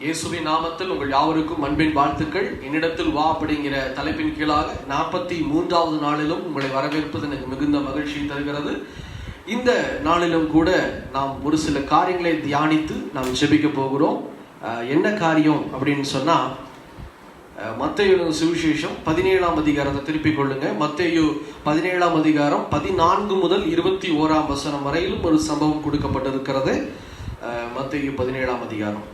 இயேசுவின் நாமத்தில் உங்கள் யாவருக்கும் அன்பின் வாழ்த்துக்கள். என்னிடத்தில் வா அப்படிங்கிற தலைப்பின் கீழாக 43வது நாளிலும் உங்களை வரவேற்பது எனக்கு மிகுந்த மகிழ்ச்சியை தருகிறது. இந்த நாளிலும் கூட நாம் ஒரு சில காரியங்களை தியானித்து நாம் ஜெபிக்க போகிறோம். என்ன காரியம் அப்படின்னு சொன்னா, மத்தேயு சுவிசேஷம் 17ஆம் அதிகாரத்தை திருப்பிக் கொள்ளுங்க. மத்தேயு 17ஆம் அதிகாரம் 14 முதல் 21ஆம் வசனம் வரையிலும் ஒரு சம்பவம் கொடுக்கப்பட்டிருக்கிறது. மத்தேயு 17ஆம் அதிகாரம்.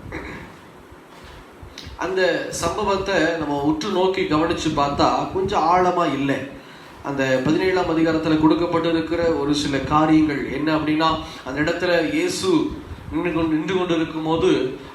அந்த சம்பவத்தை நம்ம உற்று நோக்கி கவனிச்சு பார்த்தா கொஞ்சம் ஆழமா இல்லை. அந்த 17ஆம் அதிகாரத்தில் கொடுக்கப்பட்டிருக்கிற ஒரு சில காரியங்கள் என்ன அப்படின்னா, அந்த இடத்துல இயேசு நின்று கொண்டு இருக்கும் போது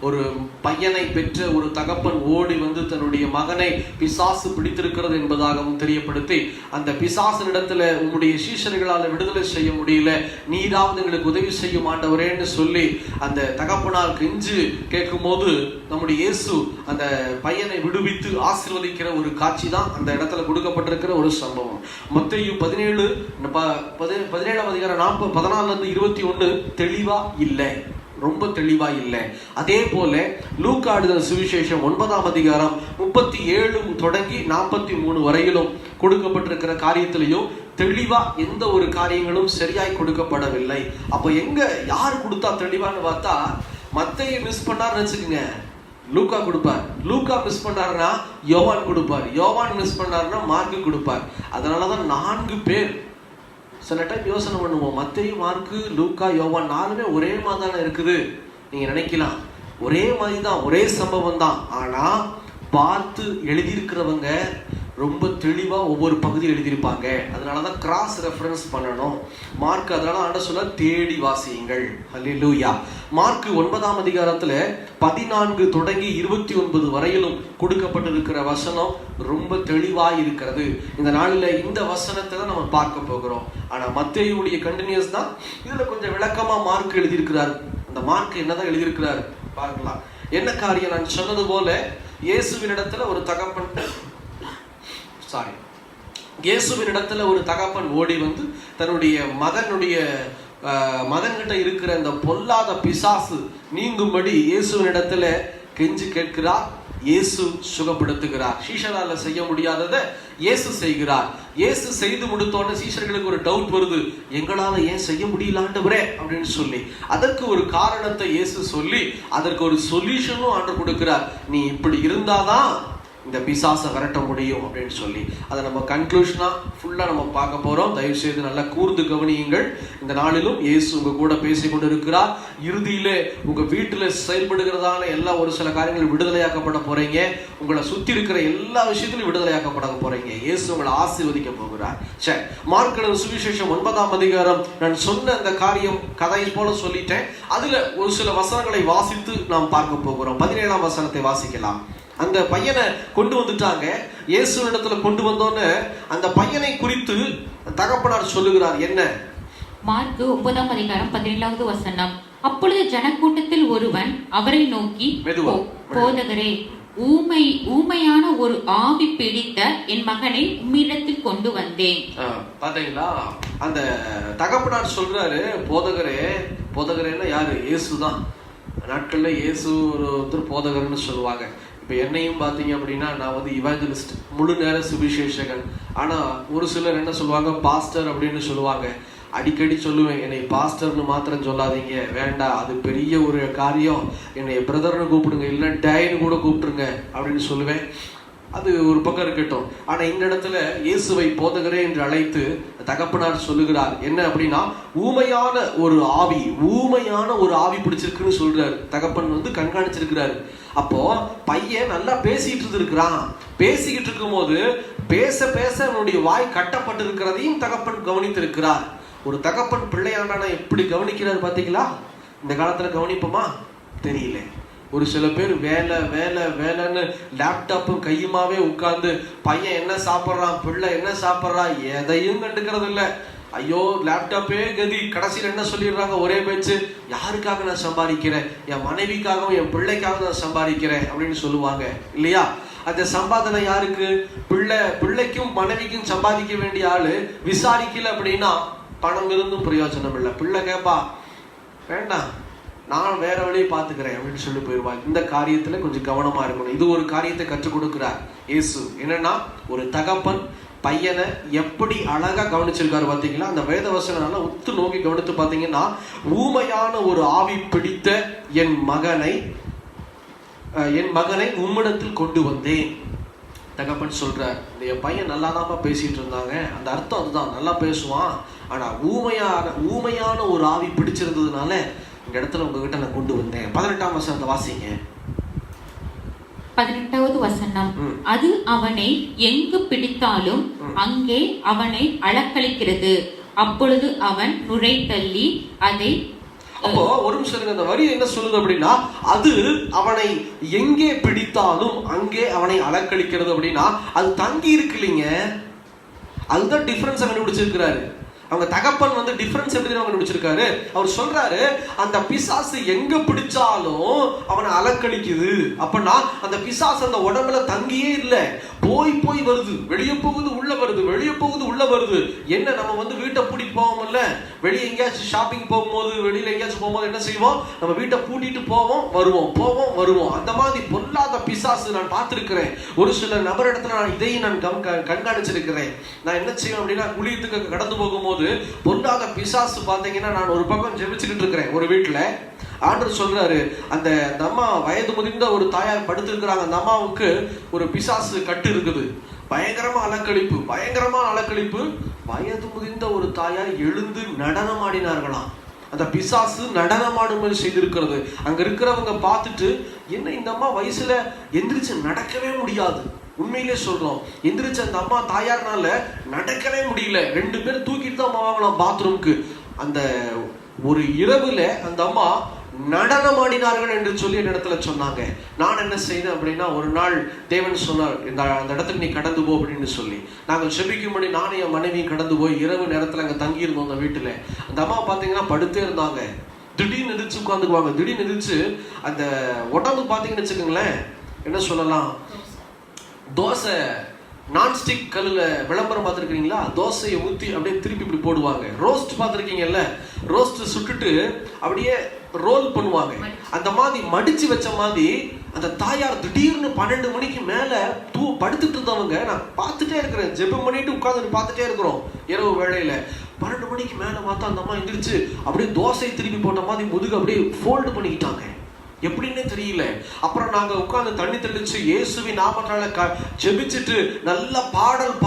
ஒரு பையனை பெற்ற ஒரு தகப்பன் ஓடி வந்து தன்னுடைய மகனை பிசாசு பிடித்திருக்கிறது என்பதாகவும் தெரியப்படுத்தி, அந்த பிசாசின் இடத்துல உங்களுடைய சீஷர்களால் விடுதலை செய்ய முடியல, நீராவது எங்களுக்கு உதவி செய்யும் ஆண்டவரேன்னு சொல்லி அந்த தகப்பனால் கெஞ்சு கேட்கும் போது நம்முடைய இயேசு அந்த பையனை விடுவித்து ஆசீர்வதிக்கிற ஒரு காட்சி தான் அந்த இடத்துல கொடுக்கப்பட்டிருக்கிற ஒரு சம்பவம். மத்தேயு 17ஆம் அதிகாரம் 14-21 தெளிவா இல்லை, ரொம்ப தெளிவா இல்லை. அதே போல லூக்கா எழுதின சுவிசேஷம் 9ஆம் அதிகாரம் 37 தொடங்கி 43 வரையிலும் கொடுக்கப்பட்டிருக்கிற காரியத்திலையும் தெளிவா எந்த ஒரு காரியங்களும் சரியாய் கொடுக்கப்படவில்லை. அப்போ எங்க யார் கொடுத்தா தெளிவான்னு பார்த்தா, மத்தேயு மிஸ் பண்ணாருன்னு வச்சுக்கோங்க, லூக்கா கொடுப்பார். லூக்கா மிஸ் பண்ணாருன்னா யோவான் கொடுப்பார். யோவான் மிஸ் பண்ணாருன்னா மார்க்கு கொடுப்பார். அதனாலதான் 4 பேர். சில டைம் யோசனை பண்ணுவோம், மத்தேயு, மார்க்கு, லூக்கா, யோவான் 4மே ஒரே மாதிரி தானே இருக்குது நீங்க நினைக்கலாம். ஒரே மாதிரி தான், ஒரே சம்பவம் தான். ஆனா பார்த்து எழுதியிருக்கிறவங்க ரொம்ப தெளிவா ஒவ்வொரு பகுதி எழுதியிருப்பாங்க. அதனாலதான் கிராஸ் ரெஃபரன்ஸ் பண்ணணும். மார்க் அதனால ஆண்டவர் சொல்ல தேடி வாசியுங்கள். ஹல்லேலூயா. மார்க் 9ஆம் அதிகாரத்துல 14 தொடங்கி 29 வரையிலும் கொடுக்கப்பட்டிருக்கிற வசனம் ரொம்ப தெளிவாய் இருக்கிறது. இந்த நாளில் இந்த வசனத்தை தான் நம்ம பார்க்க போகிறோம். ஆனா மத்தேயுடைய கண்டினியூஸ் தான். இதுல கொஞ்சம் விளக்கமா மார்க் எழுதியிருக்கிறார். அந்த மார்க் என்னதான் எழுதியிருக்கிறார் பார்க்கலாம். என்ன காரியம்? நான் சொன்னது போல இயேசுவின் இடத்துல ஒரு தகப்பன் ஓடி வந்து தன்னுடைய மகன்கிட்ட இருக்கிற அந்த பொல்லாத பிசாசு நீங்கும்படி இயேசுவின் இடத்துல கெஞ்சி கேட்கிறார். இயேசு சுகப்படுத்துகிறார். சீஷரால செய்ய முடியாததை இயேசு செய்கிறார். இயேசு செய்து முடித்தோட சீஷர்களுக்கு ஒரு டவுட் வருது, எங்களால ஏன் செய்ய முடியலாண்டவரே அப்படின்னு சொல்லி. அதற்கு ஒரு காரணத்தை இயேசு சொல்லி அதற்கு ஒரு சொல்யூஷனும் ஆண்டவர் கொடுக்கிறார். நீ இப்படி இருந்தாதான் இந்த பிசாசை விரட்ட முடியும் அப்படின்னு சொல்லி அதை நம்ம கன்க்ளூஷனா ஃபுல்லா நம்ம பார்க்க போறோம். தயவு செய்து நல்லா கூர்ந்து கவனியுங்கள். இந்த நாளிலும் இயேசு உங்க கூட பேசி கொண்டு இருக்கிறார். இறுதியிலே உங்க வீட்டுல செயல்படுகிறதான எல்லா ஒரு சில காரியங்களும் விடுதலையாக்கப்பட போறீங்க. உங்களை சுத்தி இருக்கிற எல்லா விஷயத்திலும் விடுதலையாக்கப்பட போறீங்க. இயேசு உங்களை ஆசீர்வதிக்க போகிறார். சரி, மார்க் எழுதின சுவிசேஷம் 9ஆம் அதிகாரம். நான் சொன்ன அந்த காரியம் கதை போல சொல்லிட்டேன். அதுல ஒரு சில வசனங்களை வாசித்து நாம் பார்க்க போகிறோம். 17ஆம் வசனத்தை வாசிக்கலாம். அந்த பையனை கொண்டு வந்துட்டாங்க. இயேசுவினிடத்துல கொண்டு வந்தோன்னு அந்த பையனை குறித்து தகப்பனார் சொல்லுகிறார். என்ன? மார்க் 9ஆம் அதிகாரம் 17வது வசனம். அப்பொழுது ஜனக்கூட்டத்தில் ஒருவன் அவரை நோக்கி, போதகரே, ஊமையான ஒரு ஆவி பிடித்த என் மகனை உம்மிடத்தில் கொண்டு வந்தேன். பாத்தீங்களா? அந்த தகப்பனார் சொல்றாரு, போதகரேன்னா யாரு? இயேசுதான். நாட்கள்ல இயேசு ஒருத்தர் போதகர்னு சொல்லுவாங்க. இப்போ என்னையும் பார்த்தீங்க அப்படின்னா, நான் வந்து இவாஞ்சலிஸ்ட், முழு நேர சுவிசேஷகன். ஆனால் ஒரு சிலர் என்ன சொல்லுவாங்க, பாஸ்டர் அப்படின்னு சொல்லுவாங்க. அடிக்கடி சொல்லுவேன், என்னை பாஸ்டர்னு மாத்திரம் சொல்லாதீங்க, வேண்டாம், அது பெரிய ஒரு காரியம், என்னை பிரதர்னு கூப்பிடுங்க, இல்லை டேன்னு கூட கூப்பிட்டுருங்க அப்படின்னு சொல்லுவேன். அது ஒரு பக்கம் இருக்கட்டும். ஆனா இந்த இடத்துல இயேசுவை போதகரே என்று அழைத்து தகப்பனார் சொல்லுகிறார். என்ன அப்படின்னா, ஊமையான ஒரு ஆவி பிடிச்சிருக்குன்னு சொல்றாரு. தகப்பன் வந்து கண்காணிச்சிருக்கிறாரு. அப்போ பையன் நல்லா பேசிட்டு இருந்திருக்கிறான். பேசிக்கிட்டு இருக்கும் போது பேச அவனுடைய வாய் கட்டப்பட்டு இருக்கிறதையும் தகப்பன் கவனித்திருக்கிறார். ஒரு தகப்பன் பிள்ளையாண்டான எப்படி கவனிக்கிறார் பாத்தீங்களா? இந்த காலத்துல கவனிப்போமா தெரியல. ஒரு சில பேர் வேலைன்னு லேப்டாப்பும் கையுமாவே உட்கார்ந்து பையன் என்ன சாப்பிட்றான், பிள்ளை என்ன சாப்பிட்றான், எதையும் கண்டுக்கிறது இல்லை. ஐயோ, லேப்டாப்பே கதி. கடைசியில் என்ன சொல்லிடுறாங்க, ஒரே பேச்சு, யாருக்காக நான் சம்பாதிக்கிறேன், என் மனைவிக்காகவும் என் பிள்ளைக்காக நான் சம்பாதிக்கிறேன் அப்படின்னு சொல்லுவாங்க இல்லையா? அந்த சம்பாதனை யாருக்கு? பிள்ளைக்கும் மனைவிக்கும் சம்பாதிக்க வேண்டிய ஆளு விசாரிக்கல அப்படின்னா பணம் இருந்தும் பிரயோஜனம் இல்லை. பிள்ளை கேட்பா, வேண்டாம், நான் வேற வழியை பார்த்துக்கிறேன் அப்படின்னு சொல்லி போயிடுவாங்க. இந்த காரியத்துல கொஞ்சம் கவனமா இருக்கணும். இது ஒரு காரியத்தை கற்றுக் கொடுக்கிறார் இயேசு. என்னன்னா, ஒரு தகப்பன் பையனை எப்படி அழகா கவனிச்சிருக்காரு பார்த்தீங்களா? அந்த வேத வசனால உத்து நோக்கி கவனித்து பார்த்தீங்கன்னா, ஊமையான ஒரு ஆவி பிடித்த என் மகனை உம்மிடத்தில் கொண்டு வந்தேன். தகப்பன் சொல்றார், இந்த பையன் நல்லாதான்ப்பா பேசிட்டு இருந்தாங்க, அந்த அர்த்தம் அதுதான், நல்லா பேசுவான், ஆனா ஊமையான ஒரு ஆவி பிடிச்சிருந்ததுனால இந்த இடத்துல உங்ககிட்ட நான் கொண்டு வந்தேன். 18ஆம் வசனத்தை வாசிங்க. 18வது வசனம். அது அவனை எங்கு பிடித்தாலும் அங்கே அவனை அளக்களிக்கிறது. அப்பொழுது அவன் நுரை தள்ளி அதை. அப்போ ஒரு நிமிஷம், அந்த வரி என்ன சொல்லுது அப்படின்னா, அது அவனை எங்கே பிடித்தாலும் அங்கே அவனை அளக்களிக்கிறது அப்படின்னா, அது தங்கி இருக்கு இல்லைங்க. அதுதான் டிஃபரன்ஸ் கண்டுபிடிச்சிருக்கிறாரு. அவங்க தகப்பன் வந்து டிஃபரன்ஸ் எப்படி கண்டுபிடிச்சிருக்காரு. அவர் சொல்றாரு, அந்த பிசாசு எங்க பிடிச்சாலும் அவனை அலக்கழிக்குது. அப்படின்னா அந்த பிசாசு அந்த உடம்புல தங்கியே இல்லை, போய் வருது, வெளியே போகுது உள்ள வருது, வெளியே போகுது உள்ள வருது. என்ன, நம்ம வந்து வீட்டை பூட்டிட்டு போவோம்ல, வெளியே எங்கேயாச்சும் ஷாப்பிங் போகும்போது, வெளியில எங்கேயாச்சும் போகும்போது என்ன செய்வோம், நம்ம வீட்டை பூட்டிட்டு போவோம் வருவோம். அந்த மாதிரி பொல்லாத பிசாசு நான் பார்த்திருக்கிறேன். ஒரு சில நபர் இடத்துல நான் இதையும் நான் கண்காணிச்சிருக்கிறேன். நான் என்ன செய்வேன் அப்படின்னா, குளியத்துக்கு கடந்து போகும்போது பொல்லாத பிசாசு பார்த்தீங்கன்னா, நான் ஒரு பக்கம் ஜெபிச்சுக்கிட்டு இருக்கிறேன் ஒரு வீட்டுல. ஆண்டவர் சொல்றாரு, அந்த அம்மா வயது முதிர்ந்த ஒரு தாயார் படுத்திருக்கிறாங்க. அந்த அம்மாவுக்கு ஒரு பிசாசு கட்டு இருக்குது. பயங்கரமான அலக்களிப்பு. வயது முதிர்ந்த ஒரு தாயார் எழுந்து நடனம் ஆடினார்களாம். அந்த பிசாசு நடனமாடும்படி செய்திருக்கிறது. அங்க இருக்கிறவங்க பார்த்துட்டு, என்ன இந்த அம்மா வயசுல எந்திரிச்சு நடக்கவே முடியாது. உண்மையிலே சொல்றோம், எந்திரிச்ச அந்த அம்மா தாயார்னால நடக்கவே முடியல. 2 பேர் தூக்கிட்டு தான் போவாங்களாம் பாத்ரூம்க்கு. அந்த ஒரு இரவுல அந்த அம்மா நடனமாடினார்கள் என்று சொல்லி என் இடத்துல சொன்னாங்க. நான் என்ன செய்தேன் அப்படின்னா, ஒரு நாள் தேவன் சொன்னார், அந்த இடத்துக்கு நீ கடந்து போ அப்படின்னு சொல்லி. நாங்கள் செபிக்கும்படி நானும் என் மனைவியும் கடந்து போய் இரவு நேரத்தில் அங்கே தங்கியிருந்தோம் அந்த வீட்டில். அந்த அம்மா பார்த்தீங்கன்னா படுத்தே இருந்தாங்க. திடீர்னு எதிர்த்து உட்காந்துக்குவாங்க. திடீர்னு எதிர்த்து அந்த உடம்பு பார்த்தீங்கன்னு வச்சுக்கோங்களேன், என்ன சொல்லலாம், தோசை நான்ஸ்டிக் கல்லில் விளம்பரம் பார்த்துருக்கீங்களா? தோசையை ஊற்றி அப்படியே திருப்பி இப்படி போடுவாங்க. ரோஸ்ட் பார்த்துருக்கீங்கல்ல, ரோஸ்ட் சுட்டுட்டு அப்படியே ரோல் பண்ணுவாங்க. அந்த மாதிரி மடிச்சு வச்ச மாதிரி அந்த தாயார் திடீர்னு 12 மணிக்கு மேலே படுத்துட்டு இருந்தவங்க நான் பார்த்துட்டே இருக்கிறேன். ஜெபம் பண்ணிட்டு உட்காந்து பார்த்துட்டே இருக்கிறோம் இரவு வேளையில. 12 மணிக்கு மேலே பார்த்தா அந்த அம்மா எந்திரிச்சு அப்படியே தோசை திருப்பி போட்ட மாதிரி முதுகு அப்படியே ஃபோல்டு பண்ணிக்கிட்டாங்க. எப்படின்னே தெரியல. அப்புறம் நாங்க உட்கார்ந்து தண்ணி தெளிச்சு இயேசுவின் நாமத்தால ஜெபிச்சுட்டு நல்ல பாடல்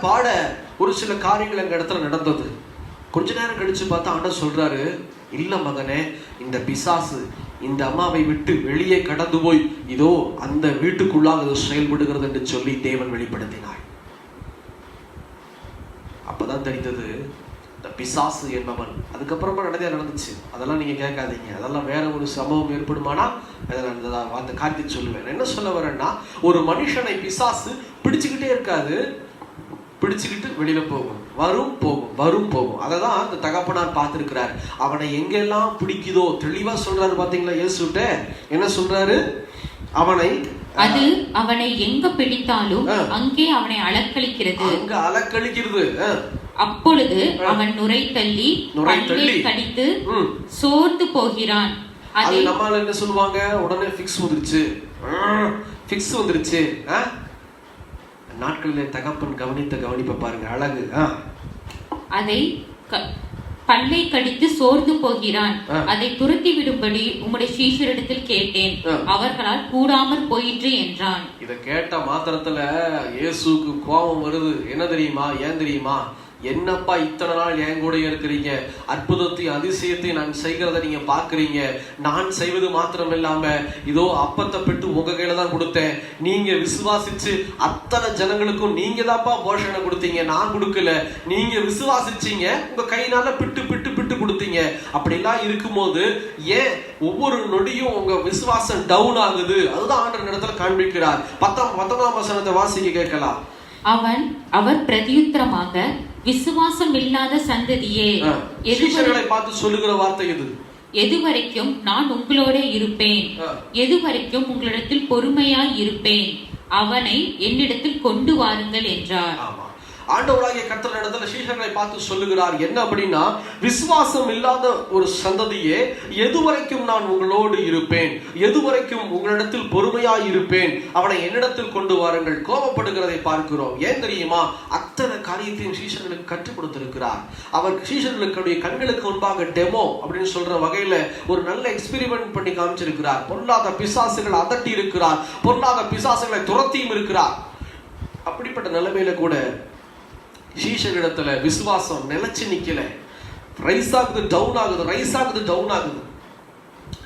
பாட ஒரு சில காரியங்கள் எங்க இடத்துல நடந்தது. கொஞ்ச நேரம் கழிச்சு பார்த்தா ஆண்டவர் சொல்றாரு, இல்ல மகனே, இந்த பிசாசு இந்த அம்மாவை விட்டு வெளியே கடந்து போய் இதோ அந்த வீட்டுக்குள்ளாக செயல்படுகிறது என்று சொல்லி தேவன் வெளிப்படுத்தினார். அப்பதான் தெரிந்தது இந்த பிசாசு என்பவன். அதுக்கப்புறமா நடந்துச்சு, அதெல்லாம் நீங்க கேட்காதீங்க. அதெல்லாம் வேற ஒரு சம்பவம் ஏற்படுமானா அந்த காரியத்தை சொல்லுவேன். என்ன சொல்ல வரேன்னா, ஒரு மனுஷனை பிசாசு பிடிச்சுக்கிட்டே இருக்காது, பிடிச்சுக்கிட்டு வெளியில போகும், வரும் போகும். அததான் அந்த தகப்பனார் பார்த்திருக்கிறார். அவனை எங்கெல்லாம் பிடிக்குதோ தெளிவா சொல்றாரு. பாத்தீங்களா இயேசுட்ட என்ன சொல்றாரு, அது அவனை எங்க பிடித்தாலும் அங்கே அவனை அளக்களிக்கிறது. அப்பொழுது அவன் நுரை தள்ளி கடித்து சோர்ந்து போகிறான். அது நம்மால என்ன சொல்லுவாங்க, உடனே ஃபிக்ஸ் வந்துருச்சு. நாட்களிலே தகப்பன் கவனிப்பை பாருங்க, அழகு. அதை பல்லை கடித்து சோர்ந்து போகிறான். அதை துரத்தி விடும்படி உம்முடைய சீஷரிடத்தில் கேட்டேன், அவர்களால் கூடாமற் போயிற்று என்றான். இதை கேட்ட மாத்திரத்துல இயேசுக்கு கோபம் வருது. என்ன தெரியுமா, ஏன் தெரியுமா, என்னப்பா இத்தனை நாள் என் கூட இருக்கிறீங்க, அற்புதத்தையும் அதிசயத்தையும் நான் செய்கிறத நீங்க பாக்குறீங்க, நான் செய்வது மாத்திரம் இல்லாம இதோ அப்பத்தை பெற்று உங்க கையில தான் கொடுத்தேன், நீங்க விசுவாசிச்சு அத்தனை ஜனங்களுக்கும் நீங்க தான்ப்பா போஷணை கொடுத்தீங்க, நான் கொடுக்கல, நீங்க விசுவாசிச்சீங்க, உங்க கையினால பிட்டு கொடுத்தீங்க. அப்படிலாம் இருக்கும்போது ஏன் ஒவ்வொரு நொடியும் உங்க விசுவாசம் டவுன் ஆகுது? அதுதான் ஆண்டவர் இடத்துல காண்பிக்கிறார். 19ஆம் வசனத்தை வாசிக்க கேட்கலாம். அவர் பிரதியுத்தரமாக, விசுவாசம் இல்லாத சந்ததியே, சீஷர்களை பார்த்து சொல்லுகிற வார்த்தை இது, எதுவரைக்கும் நான் உங்களோட இருப்பேன், எதுவரைக்கும் உங்களிடத்தில் பொறுமையாய் இருப்பேன், அவனை என்னிடத்தில் கொண்டு வாருங்கள் என்றார். ஆமா, ஆண்டவராகிய கர்த்தர் இடத்துல சீஷர்களை பார்த்து சொல்லுகிறார் என்ன அப்படின்னா, விசுவாசம் இல்லாத ஒரு சந்ததியே, எதுவரைக்கும் நான் உங்களோடு இருப்பேன், எதுவரைக்கும் உங்களிடத்தில் பொறுமையாய் இருப்பேன், அவனை என்னிடத்தில் கொண்டு வாருங்கள். கோபப்படுகிறதை பார்க்கிறோம். ஏன் தெரியுமா? அத்தனை காரியத்தையும் சீஷர்களுக்கு கற்றுக் கொடுத்திருக்கிறார். அவர் சீஷர்களுடைய கண்களுக்கு முன்பாக டெமோ அப்படின்னு சொல்ற வகையில ஒரு நல்ல எக்ஸ்பெரிமெண்ட் பண்ணி காமிச்சிருக்கிறார். பொல்லாத பிசாசுகள் அதட்டி இருக்கிறார், பொல்லாத பிசாசுகளை துரத்தியும் இருக்கிறார். அப்படிப்பட்ட நிலைமையில கூட சீஷரிடத்துல விசுவாசம் நிலைச்சு நிக்கல. ரைஸ் ஆகுது, டவுன் ஆகுது, ரைஸ் ஆகுது, டவுன் ஆகுது.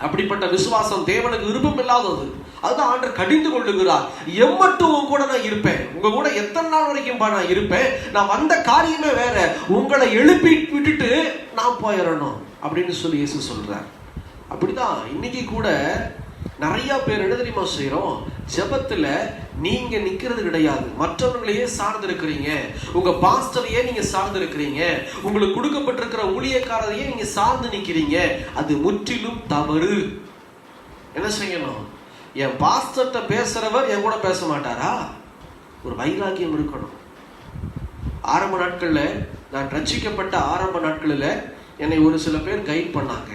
அப்படிப்பட்ட விசுவாசம் தேவனுக்கு விருப்பம் இல்லாதது. அதுதான் ஆண்டவர் கடிந்து கொள்ளுகிறார். எம்மட்டும் உங்க கூட நான் இருப்பேன், உங்க கூட எத்தனை நாள் வரைக்கும் நான் இருப்பேன், நான் வந்த காரியமே வேற, உங்களை எழுப்பி விட்டுட்டு நான் போயிடணும் அப்படின்னு சொல்லி இயேசு சொல்றார். அப்படிதான் இன்னைக்கு கூட நிறைய பேர் என்ன தெரியுமா செய்யறோம்? ஜெபத்துல நீங்க நிக்கிறது கிடையாது, மற்றவர்களையே சார்ந்து இருக்கிறீங்க. உங்க பாஸ்டரையே நீங்க சார்ந்து இருக்கிறீங்க, உங்களுக்கு கொடுக்கப்பட்டிருக்கிற ஊழியக்காரரையே நீங்க சார்ந்து நிக்கிறீங்க. அது முற்றிலும் தவறு. என்ன செய்யணும்? என் பாஸ்டர்ட்ட பேசுறவர் என் கூட பேச மாட்டாரா? ஒரு வைராக்கியம் இருக்கணும். ஆரம்ப நாட்கள்ல, நான் ரட்சிக்கப்பட்ட ஆரம்ப நாட்களில் என்னை ஒரு சில பேர் கைட் பண்ணாங்க.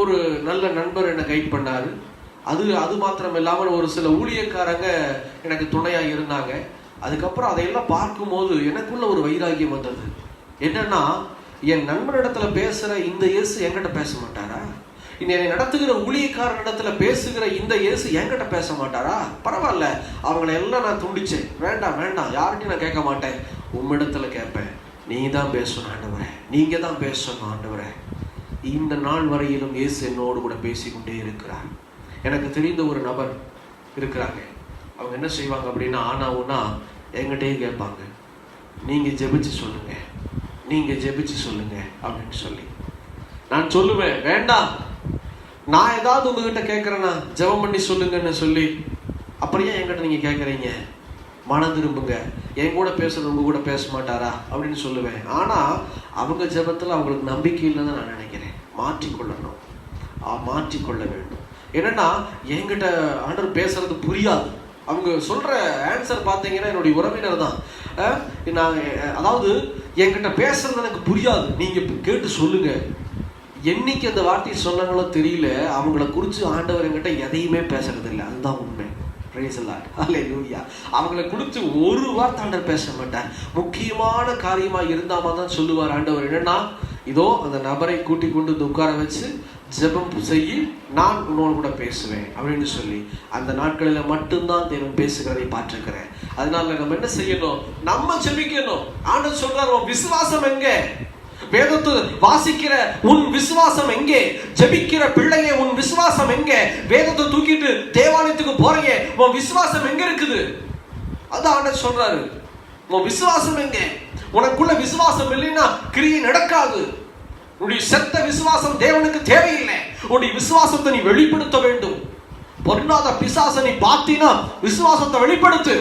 ஒரு நல்ல நண்பர் என்னை கைட் பண்ணாரு. அது மாத்திரம் இல்லாமல் ஒரு சில ஊழியக்காரங்க எனக்கு துணையாக இருந்தாங்க. அதுக்கப்புறம் அதையெல்லாம் பார்க்கும்போது எனக்குள்ள ஒரு வைராக்கியம் வந்தது. என்னன்னா, என் நண்பனிடத்துல பேசுகிற இந்த இயேசு என்கிட்ட பேச மாட்டாரா? என்னை நடத்துகிற ஊழியக்காரனிடத்துல பேசுகிற இந்த இயேசு என்கிட்ட பேச மாட்டாரா? பரவாயில்ல, அவங்களை எல்லாம் நான் துண்டிச்சேன். வேண்டாம் வேண்டாம், யார்கிட்டையும் நான் கேட்க மாட்டேன், உம்மிடத்துல கேட்பேன். நீ தான் பேசணும் ஆண்டவரே, நீங்க தான் பேசணும் ஆண்டவரே. இந்த நாள் வரையிலும் இயேசு என்னோடு கூட பேசிக்கொண்டே இருக்கிறார். எனக்கு தெரிந்த ஒரு நபர் இருக்கிறாங்க. அவங்க என்ன செய்வாங்க அப்படின்னா, ஆனாவுன்னா என்கிட்டயே கேட்பாங்க, நீங்க ஜெபிச்சு சொல்லுங்க, நீங்க ஜெபிச்சு சொல்லுங்க அப்படின்னு சொல்லி. நான் சொல்லுவேன், வேண்டாம், நான் ஏதாவது உங்ககிட்ட கேட்கறேன்னா ஜெபம் பண்ணி சொல்லுங்கன்னு சொல்லி. அப்புறம் ஏன் என்கிட்ட நீங்க கேட்கறீங்க? மனம் திரும்புங்க, என் கூட பேசுறது உங்க கூட பேச மாட்டாரா அப்படின்னு சொல்லுவேன். ஆனா அவங்க ஜெபத்துல அவங்களுக்கு நம்பிக்கை இல்லைன்னு நான் நினைக்கிறேன். மாற்றிக்கொள்ளணும், மாற்றிக்கொள்ள வேண்டும். என்னன்னா, என்கிட்ட ஆண்டவர் பேசுறது புரியாது. அவங்க சொல்ற ஆன்சர் பார்த்தீங்கன்னா என்னுடைய உறவினர் தான். அதாவது என்கிட்ட பேசுறது எனக்கு புரியாது, நீங்க கேட்டு சொல்லுங்க. என்னைக்கு அந்த வார்த்தையை சொன்னாங்களோ தெரியல, அவங்கள குறித்து ஆண்டவர் என்கிட்ட எதையுமே பேசுறது இல்லை. அதுதான் உண்மை. அவங்களை குறித்து ஒரு வார்த்தை ஆண்டவர் பேச மாட்டார். முக்கியமான காரியமா இருந்தாமா தான் சொல்லுவார் ஆண்டவர். என்னன்னா, இதோ அந்த நபரை கூட்டி கொண்டு உட்கார வச்சு ஜெபம் செய்ய, நான் உன்னோடு கூட பேசுவேன் அப்படின்னு சொல்லி அந்த நாட்களில் மட்டும்தான் தேவன் பேசுகிறதை பார்த்திருக்கிறேன். அதனால நம்ம என்ன செய்யணும்? நம்ம ஜெபிக்கணும். ஆண்டவர் சொல்றார், உன் விசுவாசம் எங்க? வேதத்தை வாசிக்கிற உன் விசுவாசம் எங்கே? ஜெபிக்கிற பிள்ளையே, உன் விசுவாசம் எங்கே? வேதத்தை தூக்கிட்டு தேவாலயத்துக்கு போறீங்க, உன் விசுவாசம் எங்க இருக்குது? அதான் ஆண்டவர் சொல்றாரு, உன் விசுவாசம் எங்கே? உனக்குள்ள விசுவாசம் இல்லைன்னா கிரியை நடக்காது. உன்னுடைய செத்த விசுவாசம் தேவனுக்கு தேவையில்லை. உன்னுடைய விசுவாசத்தை நீ வெளிப்படுத்த வேண்டும். பொல்லாத பிசாசை நீ பார்த்தீனா விசுவாசத்தை வெளிப்படுத்து.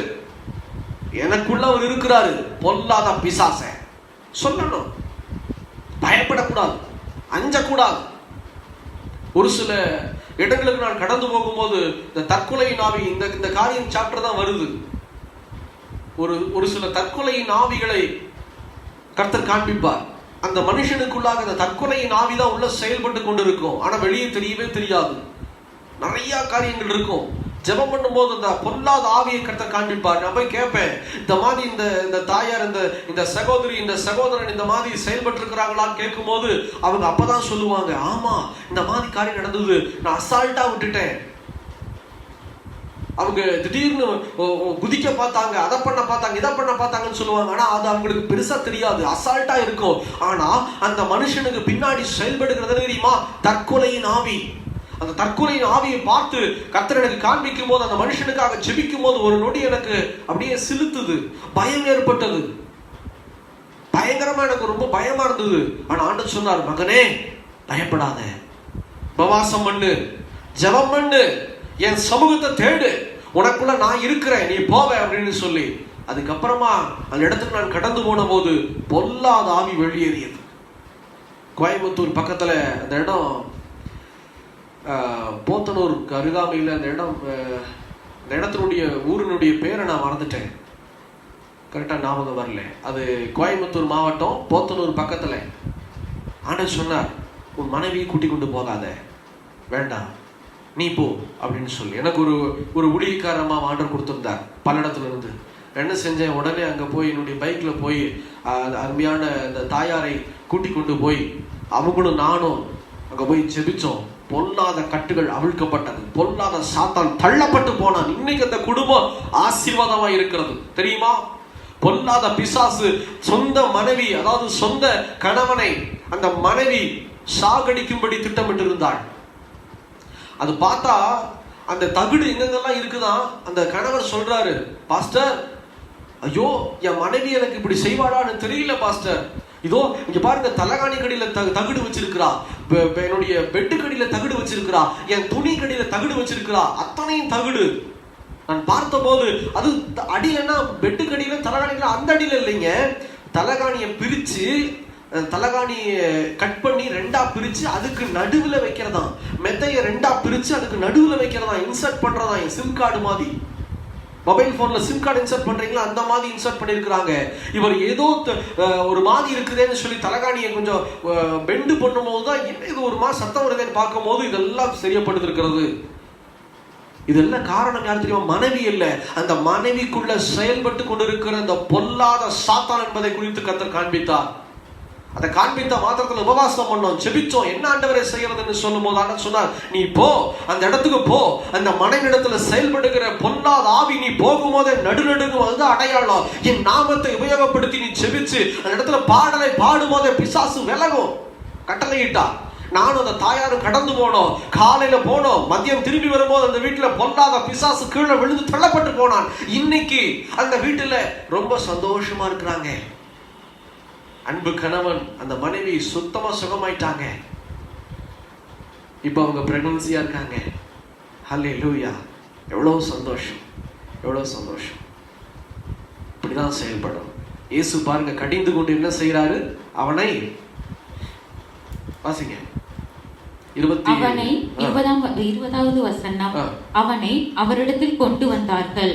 எனக்குள்ள அவர் இருக்கிறாரு, பொல்லாத பிசாச சொல்லணும். பயப்படக்கூடாது, அஞ்சக்கூடாது. ஒரு சில இடங்களுக்கு நான் கடந்து போகும்போது இந்த தற்கொலையின் ஆவி, இந்த காரியம் சாப்டர் தான் வருது. ஒரு சில தற்கொலையின் ஆவிகளை கர்த்தர் காண்பிப்பார். அந்த மனுஷனுக்குள்ளாக அந்த தற்கொலையின் ஆவிதான் உள்ள செயல்பட்டு கொண்டு இருக்கும். ஆனா வெளியே தெரியவே தெரியாது. நிறைய காரியங்கள் இருக்கும். ஜெபம் பண்ணும்போது அந்த பொல்லாத ஆவியை கர்த்தர் காண்பிப்பார். நான் போய் கேட்பேன், இந்த மாதிரி இந்த தாயார், இந்த சகோதரி, இந்த சகோதரன் இந்த மாதிரி செயல்பட்டு இருக்கிறாங்களான்னு கேட்கும் போது அவங்க அப்பதான் சொல்லுவாங்க, ஆமா இந்த மாதிரி காரியம் நடந்தது, நான் அசால்ட்டா விட்டுட்டேன். அவங்க திடீர்னு குதிக்க பார்த்தாங்க, அதை பண்ண பார்த்தாங்க, இதை பண்ண பார்த்தாங்கன்னு சொல்லுவாங்க. ஆனா அது அவங்களுக்கு பெருசா தெரியாது, அசால்ட்டா இருக்கும். ஆனா அந்த மனுஷனுக்கு பின்னாடி செயல்படுகிறது தெரியுமா? தற்கொலையின் ஆவி. அந்த தற்கொலையின் ஆவியை பார்த்து கர்த்தர் எனக்கு காண்பிக்கும் போது, அந்த மனுஷனுக்காக ஜெபிக்கும் போது ஒரு நொடி எனக்கு அப்படியே சிலுத்துது, பயம் ஏற்பட்டது. பயங்கரமா எனக்கு ரொம்ப பயமா இருந்தது. ஆனா ஆண்டவர் சொன்னார், மகனே பயப்படாத, உபவாசம் பண்ணு, ஜெபம் பண்ணு, என் சமூகத்தை தேடு, உனக்குள்ள நான் இருக்கிறேன், நீ போவ அப்படின்னு சொல்லி. அதுக்கப்புறமா அந்த இடத்துக்கு நான் கடந்து போன போது பொல்லாத ஆவி வெளியேறியது. கோயம்புத்தூர் பக்கத்துல அந்த இடம், போத்தனூருக்கு அருகாமையில் அந்த இடம், அந்த இடத்தினுடைய ஊரினுடைய பேரை நான் மறந்துட்டேன். கரெக்டா ஞாபகம் வரல, அது கோயம்புத்தூர் மாவட்டம் போத்தனூர் பக்கத்துல. ஆண்டவர் சொன்னார், உன் மனைவியை கூட்டி கொண்டு போகாத, வேண்டாம் நீ போ அப்படின்னு சொல்லி. எனக்கு ஒரு ஊழியக்காரமா ஆண்டவர் கொடுத்திருந்தார் பல்லடத்துல இருந்து. என்ன செஞ்சேன், உடனே அங்க போய் என்னுடைய பைக்ல போய் அருமையான இந்த தாயாரை கூட்டி கொண்டு போய் அவங்களும் நானும் அங்க போய் ஜெபிச்சோம். பொல்லாத கட்டுகள் அவிழ்க்கப்பட்டது, பொல்லாத சாத்தான் தள்ளப்பட்டு போனான். இன்னைக்கு அந்த குடும்பம் ஆசீர்வாதமா இருக்கிறது தெரியுமா? பொல்லாத பிசாசு சொந்த மனைவி, அதாவது சொந்த கணவனை அந்த மனைவி சாகடிக்கும்படி திட்டமிட்டு இருந்தாள். அது பார்த்தா அந்த தகுடு எங்கெங்கெல்லாம் இருக்குதான். அந்த கணவர் சொல்றாரு, பாஸ்டர் ஐயோ என் மனைவி எனக்கு இப்படி செய்வாளான்னு தெரியல பாஸ்டர். இதோ இங்க பாருங்க, தலகாணி கடியில தகுடு வச்சிருக்கிறா, என்னுடைய பெட்டு கடியில தகுடு வச்சிருக்கிறா, என் துணி கடியில தகுடு வச்சிருக்கிறா, அத்தனையும் தகுடு. நான் பார்த்த போது அது அடியிலன்னா பெட்டு கடியில தலகாணில அந்த அடியில இல்லைங்க, தலகாணியை பிரிச்சு தலகாணியை கட் பண்ணி ரெண்டா பிரிச்சு அதுக்கு நடுவுல வைக்கிறதா, மெத்தைய ரெண்டா பிரிச்சு அதுக்கு நடுவுல வைக்கிறதா, இன்சர்ட் பண்றதா. சிம் கார்டு மாதிரி, மொபைல் போன்ல சிம் கார்டு இன்சர்ட் பண்றீங்களா அந்த மாதிரி இன்சர்ட் பண்ணிருக்காங்க. இவர் ஏதோ ஒரு மாதிரி இருக்குதுன்னு சொல்லி தலகாணியை கொஞ்சம் பெண்டு பண்ணும் போதுதான் என்ன இது ஒரு மாதிரி சத்தம் வருதுன்னு பார்க்கும் போது இதெல்லாம் செய்யப்பட்டு இருக்கிறது. இதெல்லாம் காரணம் யார் தெரியுமா? மனைவி இல்ல, அந்த மனைவிக்குள்ள செயல்பட்டு கொண்டிருக்கிற அந்த பொல்லாத சாத்தான் என்பதை குறித்து கர்த்தர் காண்பித்தார். அதை காண்பித்த மாத்திரத்துல உபவாசம் பண்ணோம், செபிச்சோம். என்ன ஆண்டவரை செய்யறதுன்னு சொல்லும் போது ஆண்டவர் சொன்னார், நீ போ அந்த இடத்துக்கு போ, அந்த மனைவி இடத்துல செயல்படுகிற பொல்லாத ஆவி நீ போகும்போதே நடுநடுங்க வந்து அடையாளம், என் நாமத்தை உபயோகப்படுத்தி நீ செபிச்சு அந்த இடத்துல பாடலை பாடும் போதே பிசாசு விலகும் கட்டளையிட்டா. நானும் அந்த தாயாரும் கடந்து போனோம், காலையில போனோம், மதியம் திரும்பி வரும்போது அந்த வீட்டுல பொல்லாத பிசாசு கீழே விழுந்து தள்ளப்பட்டு போனான். இன்னைக்கு அந்த வீட்டுல ரொம்ப சந்தோஷமா இருக்கிறாங்க. அன்பு கணவன் அந்த மனைவி சுத்தமா சுகமாயிட்டாங்க. இப்ப அவங்க பிரெக்னன்சியா இருக்காங்க. ஹல்லேலூயா! எவ்வளவு சந்தோஷம், எவ்வளவு சந்தோஷம். இப்படிதான் செயல்படும். இயேசு பாருங்க, கடிந்து கொண்டு என்ன செய்யறாரு? அவனை வாசிங்க. அவனை 20வது வசனம், அவனை அவரிடத்தில் கொண்டு வந்தார்கள்.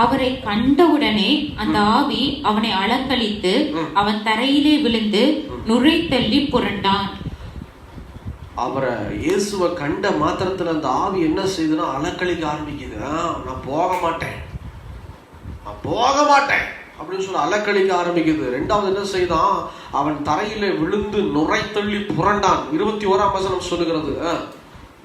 அவரை கண்டவுடனே அந்த ஆவி அவனை அலக்களித்து அவன் தரையிலே விழுந்து நுரை தள்ளி புரண்டான். அவரை இயேசுவை கண்ட மாத்திரத்துல அந்த ஆவி என்ன செய்யுதுன்னா அலக்களிக்க ஆரம்பிக்குது. நான் போக மாட்டேன், நான் போக மாட்டேன் அப்படின்னு சொல்லி அலக்களிக்க ஆரம்பிக்குது. ரெண்டாவது என்ன செய்தான்? அவன் தரையில விழுந்து நுரை தள்ளி புரண்டான். 21ஆம் வசனம் சொல்லுகிறது.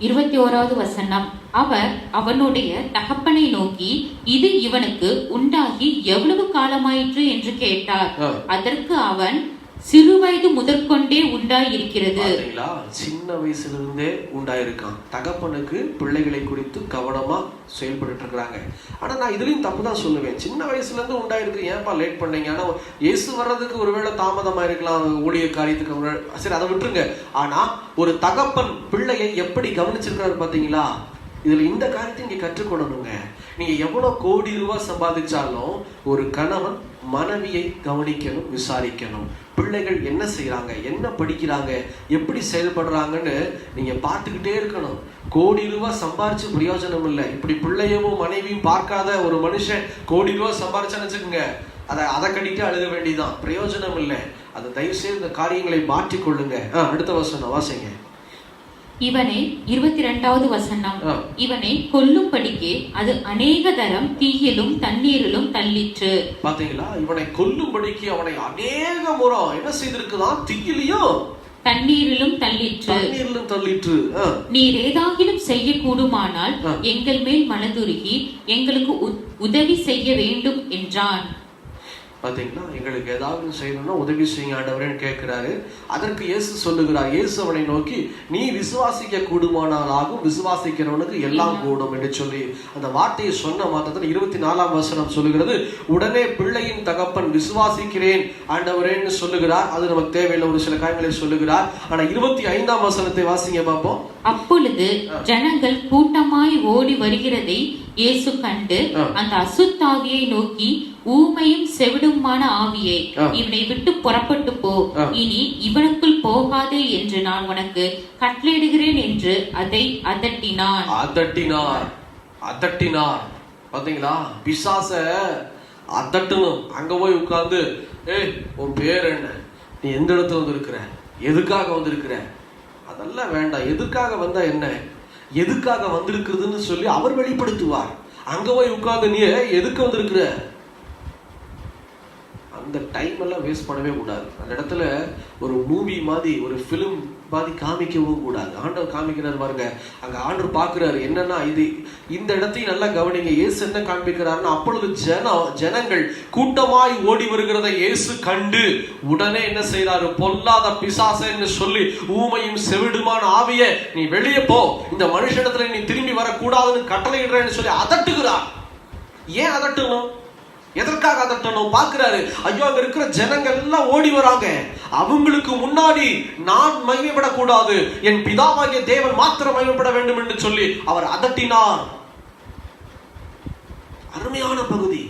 21வது வசனம், அவர் அவனுடைய தகப்பனை நோக்கி, இது இவனுக்கு உண்டாகி எவ்வளவு காலமாயிற்று என்று கேட்டார். அதற்கு அவன், சிறு வயது முதற்கொண்டே உண்டாயிருக்கிறது. சின்ன வயசுல இருந்தே உண்டாயிருக்கான். தகப்பனுக்கு பிள்ளைகளை குறித்து கவனமா செயல்பட்டு இருக்கிறாங்க. ஆனா நான் இதுலயும் தப்புதான் சொல்லுவேன். சின்ன வயசுல இருந்து உண்டாயிருக்கு, ஏன்பா லேட் பண்ணீங்க? ஆனா இயேசு வர்றதுக்கு ஒருவேளை தாமதமா இருக்கலாம், ஊழிய காரியத்துக்கு. சரி, அதை விட்டுருங்க. ஆனா ஒரு தகப்பன் பிள்ளையை எப்படி கவனிச்சிருக்காரு பாத்தீங்களா? இதுல இந்த காரியத்தை நீங்க கற்றுக்கொள்ளணுங்க. நீங்க எவ்வளவு கோடி ரூபாய் சம்பாதிச்சாலும் ஒரு கணவன் மனைவியை கவனிக்கணும், விசாரிக்கணும். பிள்ளைகள் என்ன செய்யறாங்க, என்ன படிக்கிறாங்க, எப்படி செயல்படுறாங்கன்னு நீங்க பார்த்துக்கிட்டே இருக்கணும். கோடி ரூபாய் சம்பாரிச்சு பிரயோஜனம் இல்லை. இப்படி பிள்ளையவும் மனைவியும் பார்க்காத ஒரு மனுஷன் கோடி ரூபாய் சம்பாரிச்சான்னு வச்சுக்கோங்க, அதை கட்டிட்டு அழுக வேண்டியதான், பிரயோஜனம் இல்லை. அதை தயவு செய்து இந்த காரியங்களை மாற்றிக்கொள்ளுங்க. அடுத்த வசனம் வாசிங்க. இவனை 22வது வசனம், இவனை கொல்லும்படிக்கு அது அநேக தரம் தீயிலும் தண்ணீரிலும் தள்ளிற்று. பாத்தீங்களா? இவனை கொல்லும்படிக்கு அவனை அநேக முறை என்ன செய்திருக்குதான்? தீயிலையும் தண்ணீரிலும் தள்ளிற்று. நீர் ஏதாகிலும் செய்ய கூடுமானால் எங்கள் மேல் மனதுருகி எங்களுக்கு உதவி செய்ய வேண்டும் என்றான். பாத்தீங்களா? எங்களுக்கு ஏதாவது செய்யணும்னா உதவி செய்ய ஆண்டவரேன்னு கேட்கிறாரு. அதற்கு இயேசு சொல்லுகிறார். இயேசு அவனை நோக்கி, நீ விசுவாசிக்க கூடுமானால் ஆகும், விசுவாசிக்கிறவனுக்கு எல்லாம் கூடும் என்று சொல்லி அந்த வார்த்தையை சொன்ன மாத்திரத்தில் 24ஆம் வசனம் சொல்லுகிறது, உடனே பிள்ளையின் தகப்பன் விசுவாசிக்கிறேன் ஆண்டவரேன்னு சொல்லுகிறார். அது நமக்கு தேவையில்லை, ஒரு சில காரியங்களை சொல்லுகிறார். ஆனா 25ஆம் வசனத்தை வாசிங்க பார்ப்போம். அப்பொழுது ஜனங்கள் கூட்டமாய் ஓடி வருகிறதை இயேசு கண்டு அந்த அசுத்தாவியை நோக்கி, ஊமையும் செவிடுமான ஆவியை இவனை விட்டு புறப்பட்டு போ, இனி இவனுக்குள் போகாதே என்று நான் உனக்கு கட்டளையிடுகிறேன் என்று அதை அதட்டினார். பாத்தீங்களா? பிசாச அதட்டணும். அங்க போய் உட்கார்ந்து, ஏய் உன் பேர் என்ன, நீ எந்த இடத்துல வந்திருக்கிற, எதுக்காக வந்திருக்கிற, அதெல்லாம் வேண்டாம். எதுக்காக வந்தா என்ன, எதுக்காக வந்திருக்குதுன்னு சொல்லி அவர் வெளிப்படுத்துவார். அங்க போய் உட்கார்ந்து நீ எதுக்கு வந்திருக்கிற, அந்த டைம் எல்லாம் வேஸ்ட் பண்ணவே கூடாது. அந்த இடத்துல ஒரு மூவி மாதிரி, ஒரு பிலிம் மாதிரி காமிக்கவும் கூடாது. ஆண்டவர் காமிக்கிறார் பாருங்க. அங்க ஆண்டவர் பாக்குறாரு என்னன்னா, இது இந்த இடத்தையும் நல்லா கவனிங்க. இயேசு என்ன காண்பிக்கிறாருன்னா, அப்பொழுது ஜனங்கள் கூட்டமாய் ஓடி வருகிறதை இயேசு கண்டு உடனே என்ன செய்யறாரு, பொல்லாத பிசாசன்னு சொல்லி, ஊமையும் செவிடுமான ஆவியே நீ வெளியே போ, இந்த மனுஷனிடத்துல நீ திரும்பி வரக்கூடாதுன்னு கட்டளையிடுறேன்னு சொல்லி அதட்டுகிறார். ஏன் அதட்டணும், எதற்காக அதட்டணும் பார்க்கிறாரு. ஐயோ அங்க இருக்கிற ஜனங்கள் எல்லாம் ஓடி வராங்க, அவங்களுக்கு முன்னாடி நான் மகிமைப்படக்கூடாது, என் பிதாவாகிய தேவன் மாத்திரம் மகிமைப்பட வேண்டும் என்று சொல்லி அவர் அதட்டினார். அருமையான பகுதி.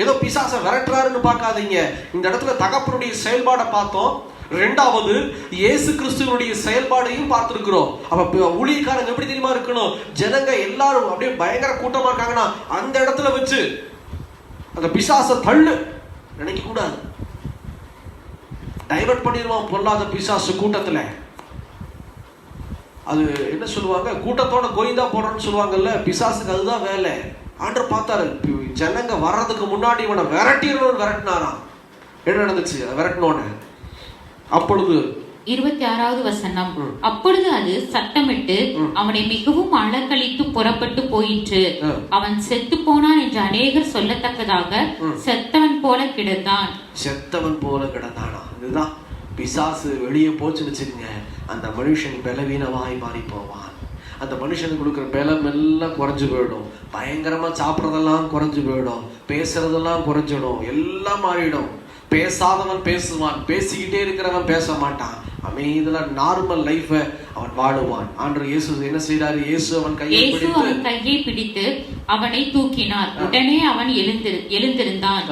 ஏதோ பிசாச விரட்டுறாருன்னு பார்க்காதீங்க. இந்த இடத்துல தகப்பனுடைய செயல்பாடை பார்த்தோம். இரண்டாவது இயேசு கிறிஸ்துவனுடைய செயல்பாடையும் பார்த்திருக்கிறோம். அப்ப ஊழியக்காரங்க எப்படி தெரியுமா இருக்கணும், ஜனங்க எல்லாரும் அப்படியே பயங்கர கூட்டமா இருக்காங்கன்னா அந்த இடத்துல வச்சு அந்த பிசாச தள்ளு நினைக்க கூடாது. டைவர்ட் பண்ணிடுவான் பொல்லாத பிசாசு கூட்டத்துல. அது என்ன சொல்லுவாங்க, கூட்டத்தோட கோயிந்தா போடுறோம்னு சொல்லுவாங்கல்ல, பிசாசுக்கு அதுதான் வேலை. ஆண்டவர் பார்த்தாரு, ஜனங்க வர்றதுக்கு முன்னாடி இவனை விரட்டிடணும்னு விரட்டினாராம். என்ன நடந்துச்சு விரட்டினோன்னு? அப்பொழுது 26வது வசனம், அப்பொழுது அது சத்தமிட்டு அவனை மிகவும் அலக்கழித்து புறப்பட்டு போயிற்று. அவன் செத்து போனான் என்று அநேகர் சொல்லத்தக்கதாக செத்தவன் போல கிடந்தான். செத்தவன் போல கிடந்தானா? இதுதான் பிசாசு வெளியே போச்சுன்னு வச்சுக்கோங்க, அந்த மனுஷன் பலவீனமாய் மாறி போவான். அந்த மனுஷனுக்கு கொடுக்குற பலம் எல்லாம் குறைஞ்சு போயிடும். பயங்கரமா சாப்பிட்றதெல்லாம் குறைஞ்சு போயிடும், பேசுறதெல்லாம் குறைஞ்சிடும், எல்லாம் மாறிடும். பேசாதவன் பேசுவான், பேசிக்கிட்டே இருக்கிறவன் பேச மாட்டான். அமைதியா நார்மல் லைஃப அவன் வாழுவான். ஆண்டவர் இயேசு என்ன செய்றாரு, இயேசு அவன் கையை பிடித்து அவனை தூக்கினார். உடனே அவன் எழுந்திருந்தான்.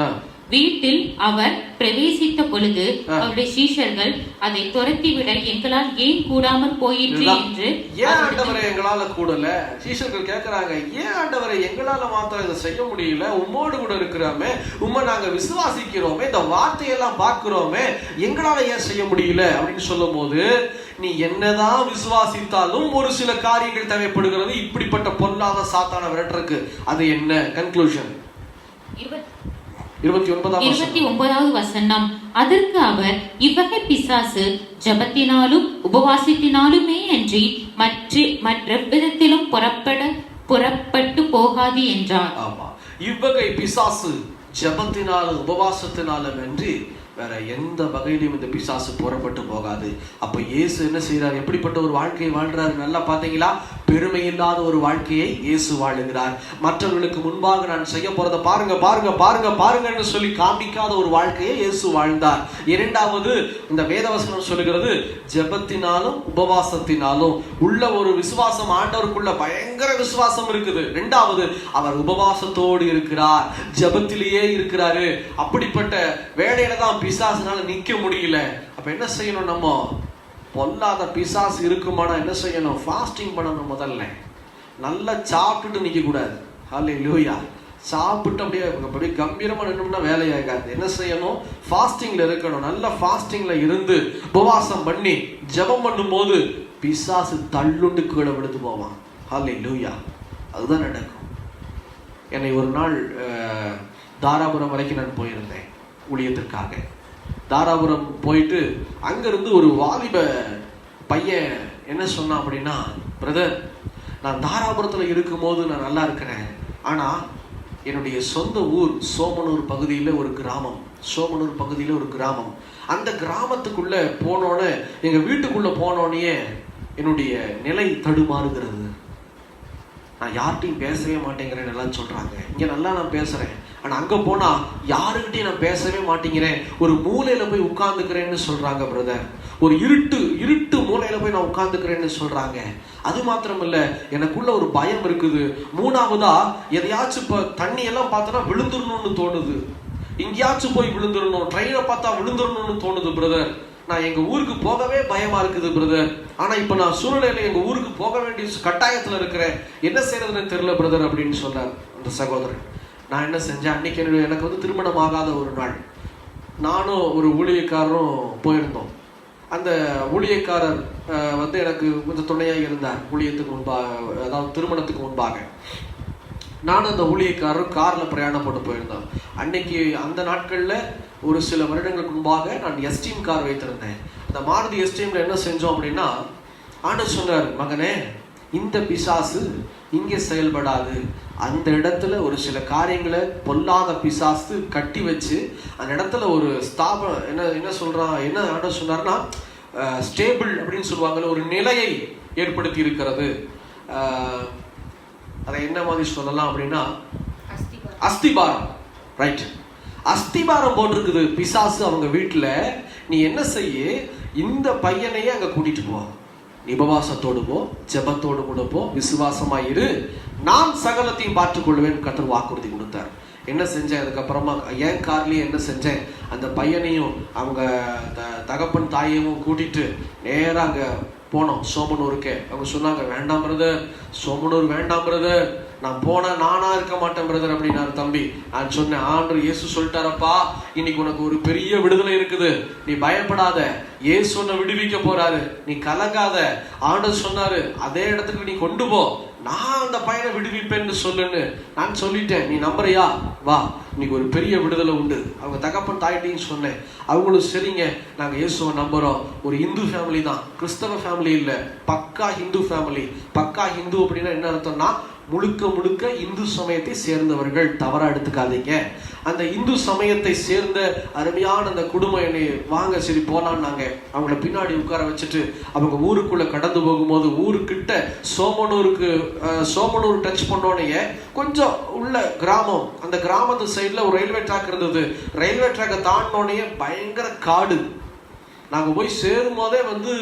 வீட்டில் அவர் பிரவேசித்த பொழுது அவருடைய சீஷர்கள் அதை துரத்திவிட எங்களால் ஏன் கூடாமல் போயிற்று என்று. ஏன் ஆண்டவரை எங்களால கூடல? சீஷர்கள் கேட்கிறாங்க, ஏன் ஆண்டவரை எங்களால மாத்திரம் இதை செய்ய முடியல, உம்மோடு கூட இருக்கிறோமே, உம்மை நாங்க விசுவாசிக்கிறோமே, இந்த வார்த்தையெல்லாம் பார்க்கிறோமே, எங்களால ஏன் செய்ய முடியல அப்படின்னு சொல்லும் போது, நீ என்னதான் விசுவாசித்தாலும் ஒரு சில காரியங்கள் தேவைப்படுகிறது இப்படிப்பட்ட பொல்லாத சாத்தான விரட்டுறதுக்கு. அது என்ன? கன்க்ளூஷன் 29வது வசனம், அதற்கு அவர், இவ்வகை பிசாசு ஜெபத்தினாலும் உபவாசத்தினாலுமே அன்றி மற்ற விதத்திலும் புறப்பட்டு போகாது என்றார். ஆமா, இவ்வகை பிசாசு ஜெபத்தினாலும் உபவாசத்தினாலும் அன்றி வேற எந்த வகையிலும் இந்த பிசாசு புறப்பட்டு போகாது. அப்ப இயேசு என்ன செய்யறார், எப்படிப்பட்ட ஒரு வாழ்க்கையை வாழ்றாரு நல்லா பாத்தீங்களா? பெருமை இல்லாத ஒரு வாழ்க்கையை இயேசு வாழுகிறார். மற்றவர்களுக்கு முன்பாக நான் செய்ய போறத பாருங்க பாருங்க பாருங்க பாருங்கன்னு சொல்லி காமிக்காத ஒரு வாழ்க்கையை இயேசு வாழ்ந்தார். இரண்டாவது, இந்த வேதவசனம் சொல்லுகிறது, ஜெபத்தினாலும் உபவாசத்தினாலும் உள்ள ஒரு விசுவாசம், ஆண்டவருக்குள்ள பயங்கர விசுவாசம் இருக்குது. இரண்டாவது, அவர் உபவாசத்தோடு இருக்கிறார், ஜெபத்திலேயே இருக்கிறாரு. அப்படிப்பட்ட வேலையில தான் பிசாசுனால நிக்க முடியல. அப்ப என்ன செய்யணும், நம்ம பொல்லாத பிசாசு இருக்குமானா என்ன செய்யணும்? ஃபாஸ்டிங் பண்ணணும். முதல்ல நல்லா சாப்பிட்டுட்டு நிக்க கூடாது. ஹல்லேலூயா. சாப்பிட்டு அப்படியே கம்பீரமா நின்னோம்னா வேலையாகாது. என்ன செய்யணும்? ஃபாஸ்டிங்ல இருக்கணும். நல்ல ஃபாஸ்டிங்ல இருந்து உபவாசம் பண்ணி ஜெபம் பண்ணும் போது பிசாசு தள்ளுண்டு கீழே விழுந்து போவான். ஹல்லேலூயா. அதுதான் நடக்கும். என்னை ஒரு நாள் தாராபுரம் வரைக்கும் நான் போயிருந்தேன் ஊழியத்திற்காக. தாராபுரம் போயிட்டு அங்கிருந்து ஒரு வாலிப பையன் என்ன சொன்னான் அப்படின்னா, பிரதர், நான் தாராபுரத்தில் இருக்கும்போது நான் நல்லா இருக்கிறேன், ஆனா என்னுடைய சொந்த ஊர் சோமனூர் பகுதியில் ஒரு கிராமம். சோமனூர் பகுதியில் ஒரு கிராமம். அந்த கிராமத்துக்குள்ள போனோன்னு, எங்க வீட்டுக்குள்ள போனோன்னே என்னுடைய நிலை தடுமாறுகிறது. நான் யார்கிட்டையும் பேசவே மாட்டேங்கிறேன் எல்லாம் சொல்றாங்க. இங்க நல்லா நான் பேசுறேன், ஆனா அங்க போனா யாருக்கிட்டையும் நான் பேசவே மாட்டேங்கிறேன், ஒரு மூலையில போய் உட்கார்ந்துக்கிறேன்னு சொல்றாங்க பிரதர். ஒரு இருட்டு மூலையில போய் நான் உட்கார்ந்துக்கிறேன்னு சொல்றாங்க. அது மாத்திரம் இல்ல, எனக்குள்ள ஒரு பயம் இருக்குது. மூணாவதா, எதையாச்சும் இப்ப தண்ணி எல்லாம் பார்த்தோன்னா விழுந்துடணும்னு தோணுது, எங்கேயாச்சும் போய் விழுந்துடணும், ட்ரெயினை பார்த்தா விழுந்துடணும்னு தோணுது பிரதர். நான் எங்க ஊருக்கு போகவே பயமா இருக்குது பிரதர். ஆனா இப்ப நான் சூழ்நிலையில எங்க ஊருக்கு போக வேண்டிய கட்டாயத்துல இருக்கிறேன், என்ன செய்யறதுன்னு தெரியல பிரதர் அப்படின்னு சொன்னார் அந்த சகோதரன். நான் என்ன செஞ்சேன், அன்னைக்கு எனக்கு வந்து திருமணம் ஆகாத ஒரு நாள், நானும் ஒரு ஊழியக்காரரும் போயிருந்தோம். அந்த ஊழியக்காரர் வந்து எனக்கு கொஞ்சம் துணையாக இருந்தார் ஊழியத்துக்கு முன்பாக, அதாவது திருமணத்துக்கு முன்பாக. நானும் அந்த ஊழியக்காரரும் காரில் பிரயாணம் போட்டு போயிருந்தோம். அன்னைக்கு அந்த நாட்களில் ஒரு சில வருடங்களுக்கு முன்பாக நான் எஸ்டீம் கார் வைத்திருந்தேன். அந்த மாருதி எஸ்டீமில் என்ன செஞ்சோம் அப்படின்னா, ஆண்டவர் சொன்னார், மகனே இந்த பிசாசு இங்கே செயல்படாது, அந்த இடத்துல ஒரு சில காரியங்களை பொல்லாத பிசாசு கட்டி வச்சு அந்த இடத்துல ஒரு ஸ்தாபனம் என்ன சொல்றான், என்ன ஆண்டவர் சொன்னார்னா, ஸ்டேபிள் அப்படின்னு சொல்லுவாங்கல்ல, ஒரு நிலையை ஏற்படுத்தி இருக்கிறது. அதை என்ன மாதிரி சொல்லலாம் அப்படின்னா, அஸ்திபாரம். ரைட், அஸ்திபாரம் போட்டிருக்குது பிசாசு அவங்க வீட்டில். நீ என்ன செய்ய, இந்த பையனையே அங்கே கூட்டிட்டு போ, உபவாசத்தோடு போ, ஜெபத்தோடு கூட போ, விசுவாசமாயிரு, நான் சகலத்தையும் பார்த்துக்கொள்வேன் கர்த்தர் வாக்குறுதி கொடுத்தார். என்ன செஞ்சேன், அதுக்கப்புறமா என் கார்லேயே என்ன செஞ்சேன், அந்த பையனையும் அவங்க தகப்பன் தாயையும் கூட்டிட்டு நேராக அங்கே போனோம், சோமனூருக்கு. அவங்க சொன்னாங்க, வேண்டாம் பிரதர், சோமனூர் வேண்டாம் பிரதர், நான் போனால் நானா இருக்க மாட்டேன் பிரதர் அப்படின்னாரு தம்பி. நான் சொன்னேன், ஆண்டவர் இயேசு சொல்லிட்டாரப்பா, இன்னைக்கு உனக்கு ஒரு பெரிய விடுதலை இருக்குது, நீ பயப்படாத, இயேசு உன்னை விடுவிக்க போறாரு, நீ கலங்காத, ஆண்டவர் சொன்னாரு அதே இடத்துக்கு நீ கொண்டு போ, நான் அந்த பையனை விடுவிப்பேன்னு சொல்லுன்னு நான் சொல்லிட்டேன், நீ நம்புறியா, வா, இன்னைக்கு ஒரு பெரிய விடுதலை உண்டு. அவங்க தகப்பன் தாயிட்டையும் சொன்னேன், அவங்களும் சரிங்க நாங்கள் இயேசுவை நம்புறோம். ஒரு இந்து ஃபேமிலி தான், கிறிஸ்தவ ஃபேமிலி இல்லை, பக்கா ஹிந்து ஃபேமிலி. பக்கா ஹிந்து அப்படின்னா என்ன அர்த்தம்னா, முழுக்க முழுக்க இந்து சமயத்தை சேர்ந்தவர்கள், தவறா எடுத்துக்காதீங்க. அந்த இந்து சமயத்தை சேர்ந்த அருமையான அந்த குடும்பம் என்னை வாங்க சரி போலான்னாங்க. அவங்கள பின்னாடி உட்கார வச்சுட்டு அவங்க ஊருக்குள்ள கடந்து போகும்போது, ஊருக்கிட்ட சோமனூர் டச் பண்ணோனையே கொஞ்சம் உள்ள கிராமம், அந்த கிராமத்து சைட்ல ஒரு ரயில்வே ட்ராக் இருந்தது. ரயில்வே ட்ராக்கை தாண்டினோடனே பயங்கர காடு. நாங்கள் போய் சேரும் போதே வந்து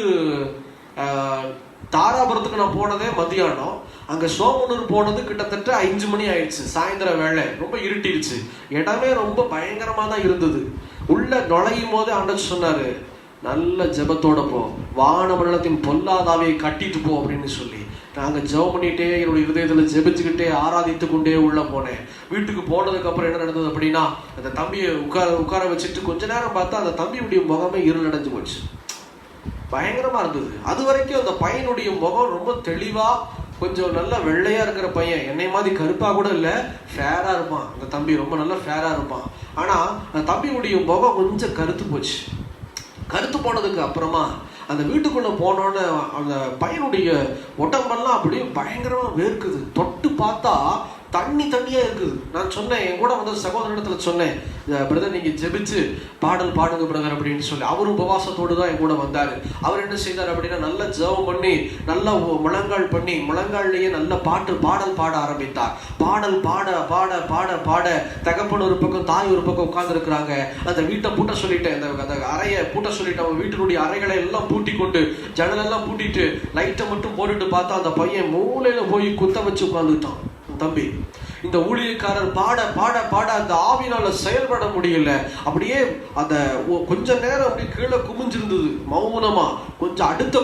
தாராபுரத்துக்கு நான் போனதே மதியானம், அங்கே சோமனூர் போனது கிட்டத்தட்ட 5 மணி ஆயிடுச்சு, சாயந்தரம் வேலை, ரொம்ப இருட்டிடுச்சு, இடமே ரொம்ப பயங்கரமாக தான் இருந்தது. உள்ள நுழையும் போதே ஆண்டவர் சொன்னாரு, நல்ல ஜெபத்தோட போ, வானமண்டலத்தின் பொல்லாதாவையை கட்டிட்டு போ அப்படின்னு சொல்லி. நாங்கள் ஜெபம் பண்ணிட்டே என்னுடைய இருதயத்தில் ஜெபிச்சுக்கிட்டே ஆராதித்து கொண்டே உள்ள போனேன். வீட்டுக்கு போனதுக்கு அப்புறம் என்ன நடந்தது அப்படின்னா, அந்த தம்பியை உட்கார வச்சுட்டு கொஞ்ச நேரம் பார்த்தா அந்த தம்பியுடைய முகமே இருள் அடைஞ்சு போச்சு, பயங்கரமா இருந்தது. அது வரைக்கும் அந்த பையனுடைய முகம் ரொம்ப தெளிவா, கொஞ்சம் நல்லா வெள்ளையா இருக்கிற பையன், என்னை மாதிரி கருப்பா கூட இல்லை, ஃபேரா இருப்பான் அந்த தம்பி, ரொம்ப நல்லா ஃபேரா இருப்பான். ஆனா அந்த தம்பியுடைய முகம் கொஞ்சம் கருத்து போச்சு. கருத்து போனதுக்கு அப்புறமா அந்த வீட்டுக்குள்ள போனோன்னு அந்த பையனுடைய உடம்பெல்லாம் அப்படியே பயங்கரமா வேர்க்குது, தொட்டு பார்த்தா தண்ணியா இருக்குது. நான் சொன்னேன், என் கூட வந்து சகோதரத்துல சொன்னேன், பிரதர் நீங்க ஜெபிச்சு பாடல் பாடுங்க பிரதர் அப்படின்னு சொல்லி. அவரும் உபவாசத்தோடு தான் என் கூட வந்தாரு. அவர் என்ன செய்தார் அப்படின்னா, நல்ல ஜெபம் பண்ணி, நல்ல முழங்கால் பண்ணி, முழங்கால்லையே நல்ல பாடல் பாட ஆரம்பித்தார். பாடல் பாட பாட பாட பாட தகப்பன் ஒரு பக்கம், தாய் ஒரு பக்கம் உட்கார்ந்து இருக்கிறாங்க. அந்த வீட்டை பூட்ட சொல்லிட்டேன், அந்த அறையை பூட்ட சொல்லிட்டு, அவங்க வீட்டினுடைய அறைகளை எல்லாம் பூட்டி கொண்டு, ஜன்னலெல்லாம் பூட்டிட்டு, லைட்டை மட்டும் போட்டுட்டு பார்த்தா அந்த பையன் மூலையில போய் குத்த வச்சு உட்கார்ந்துட்டான் தம்பி. இந்த ஊழியக்காரர் பாட பாட பாட அந்த ஆவினால செயல்பட முடியல. அப்படியே அந்த கொஞ்ச நேரம் அப்படி கீழே குமிஞ்சிருந்தது மௌனமா. கொஞ்சம் அடுத்த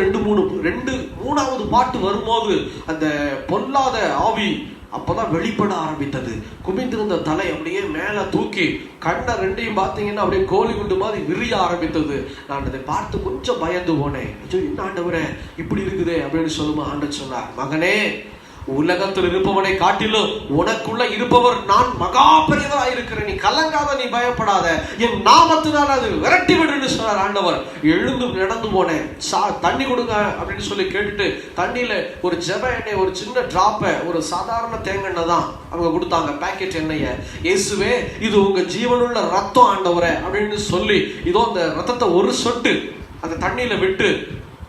2-3 பாட்டு வரும்போது அந்த பொல்லாத ஆவி அப்பதான் வெளிப்பட ஆரம்பித்தது. குமிந்திருந்த தலை அப்படியே மேல தூக்கி, கண்ணை ரெண்டையும் பார்த்தீங்கன்னா அப்படியே கோழி குண்டு மாதிரி விரிய ஆரம்பித்தது. நான் அதை பார்த்து கொஞ்சம் பயந்து போனேன். என்ன ஆண்டவரே இப்படி இருக்குதே அப்படின்னு சொல்லுமா. ஆண்டவர் சொன்னார், மகனே, உலகத்தில் இருப்பவனை காட்டிலும் உனக்குள்ள இருப்பவர் நான் மகா பெரியவராக இருக்கிறேன், நீ கலங்காத, நீ பயப்படாத, என் நாமத்தினால் அது விரட்டி விடுன்னு சொன்னார் ஆண்டவர். எழுந்து நடந்து போனேன். தண்ணி கொடுங்க அப்படின்னு சொல்லி கேட்டுட்டு தண்ணியில ஒரு ஜெப எண்ணெய், ஒரு சின்ன டிராப்பை, ஒரு சாதாரண தேங்காய் தான் அவங்க கொடுத்தாங்க, பேக்கெட் எண்ணெய. இயேசுவே இது உங்க ஜீவனுள்ள ரத்தம் ஆண்டவரே அப்படின்னு சொல்லி, இதோ அந்த ரத்தத்தை ஒரு சொட்டு அந்த தண்ணியில விட்டு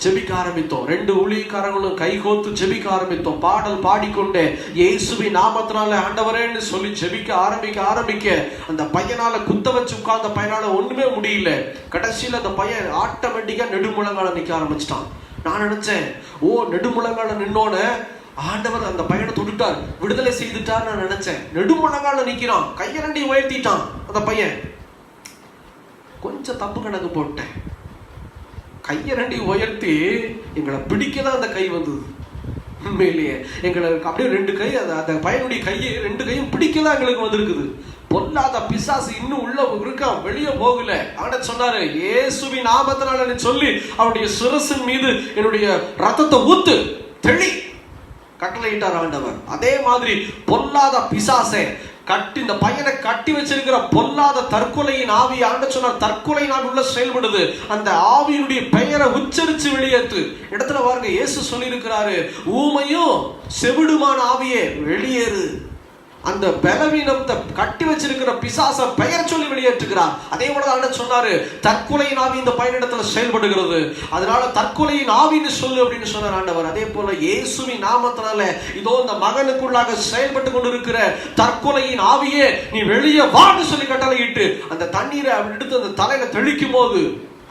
ஜெபிக்க ஆரம்பித்தோம். 2 ஊழியக்காரங்களும் கைகோத்து ஜெபிக்க ஆரம்பித்தோம். பாடல் பாடிக்கொண்டே இயேசுவின் நாமத்தினால ஆண்டவரேன்னு சொல்லி ஜெபிக்க ஆரம்பிக்க அந்த பையனால குத்த வச்சு உட்கார்ந்த பையனால ஒண்ணுமே முடியல. கடைசியில் அந்த பையன் ஆட்டோமேட்டிக்கா நெடுமுழங்கால நிக்க ஆரம்பிச்சிட்டான். நான் நினைச்சேன், நெடுமுழங்கால நின்னோட ஆண்டவர் அந்த பையனை தொட்டுட்டார், விடுதலை செய்துட்டார் நான் நினைச்சேன். நெடுமுழங்கால நிக்கிறான், கையரண்டி உயர்த்திட்டான் அந்த பையன். கொஞ்சம் தப்பு கணக்கு போட்டேன். கையை 2 உயர்த்தி எங்களை பிடிக்கதான் அந்த கை வந்தது. உண்மையிலேயே எங்களுக்கு அப்படியே 2 கை அந்த பையனுடைய கையை 2 கையும் பிடிக்கதான் எங்களுக்கு வந்திருக்குது. பொல்லாத பிசாசு இன்னும் உள்ள இருக்கான், வெளியே போகல. ஆண்டவர் சொன்னாரு, இயேசுவின் நாமத்தினால சொல்லி அவனுடைய சிரசின் மீது என்னுடைய ரத்தத்தை ஊத்து, தெளி, கட்டளையிட்டார் ஆண்டவர். அதே மாதிரி பொல்லாத பிசாசை கட்டி, இந்த பையனை கட்டி வச்சிருக்கிற பொல்லாத தற்கொலையின் ஆவி, ஆண்டவர் சொன்னார், தற்கொலை நாள் உள்ள செயல்படுது, அந்த ஆவியினுடைய பெயரை உச்சரிச்சு வெளியேற்று. இடத்துல பாருங்க, இயேசு சொல்லி இருக்கிறாரு, ஊமையும் செவிடுமான ஆவியே வெளியேறு. அந்த பலவீனத்தை கட்டி வச்சிருக்கிற பிசாச பெயர் சொல்லி வெளியேற்றுகிறார். அதே போலதான் சொன்னாரு, தற்கொலையின் ஆவி இந்த பையனிடத்துல செயல்படுகிறது, அதனால தற்கொலையின் ஆவின்னு சொல்லு அப்படின்னு சொன்னார் ஆண்டவர். அதே போல இயேசுவின் நாமத்தினால இதோ இந்த மகனுக்குள்ளாக செயல்பட்டு கொண்டிருக்கிற தற்கொலையின் ஆவியே நீ வெளியே வான்னு சொல்லி கட்டளையிட்டு அந்த தண்ணீரை எடுத்து அந்த தலையில தெளிக்கும் போது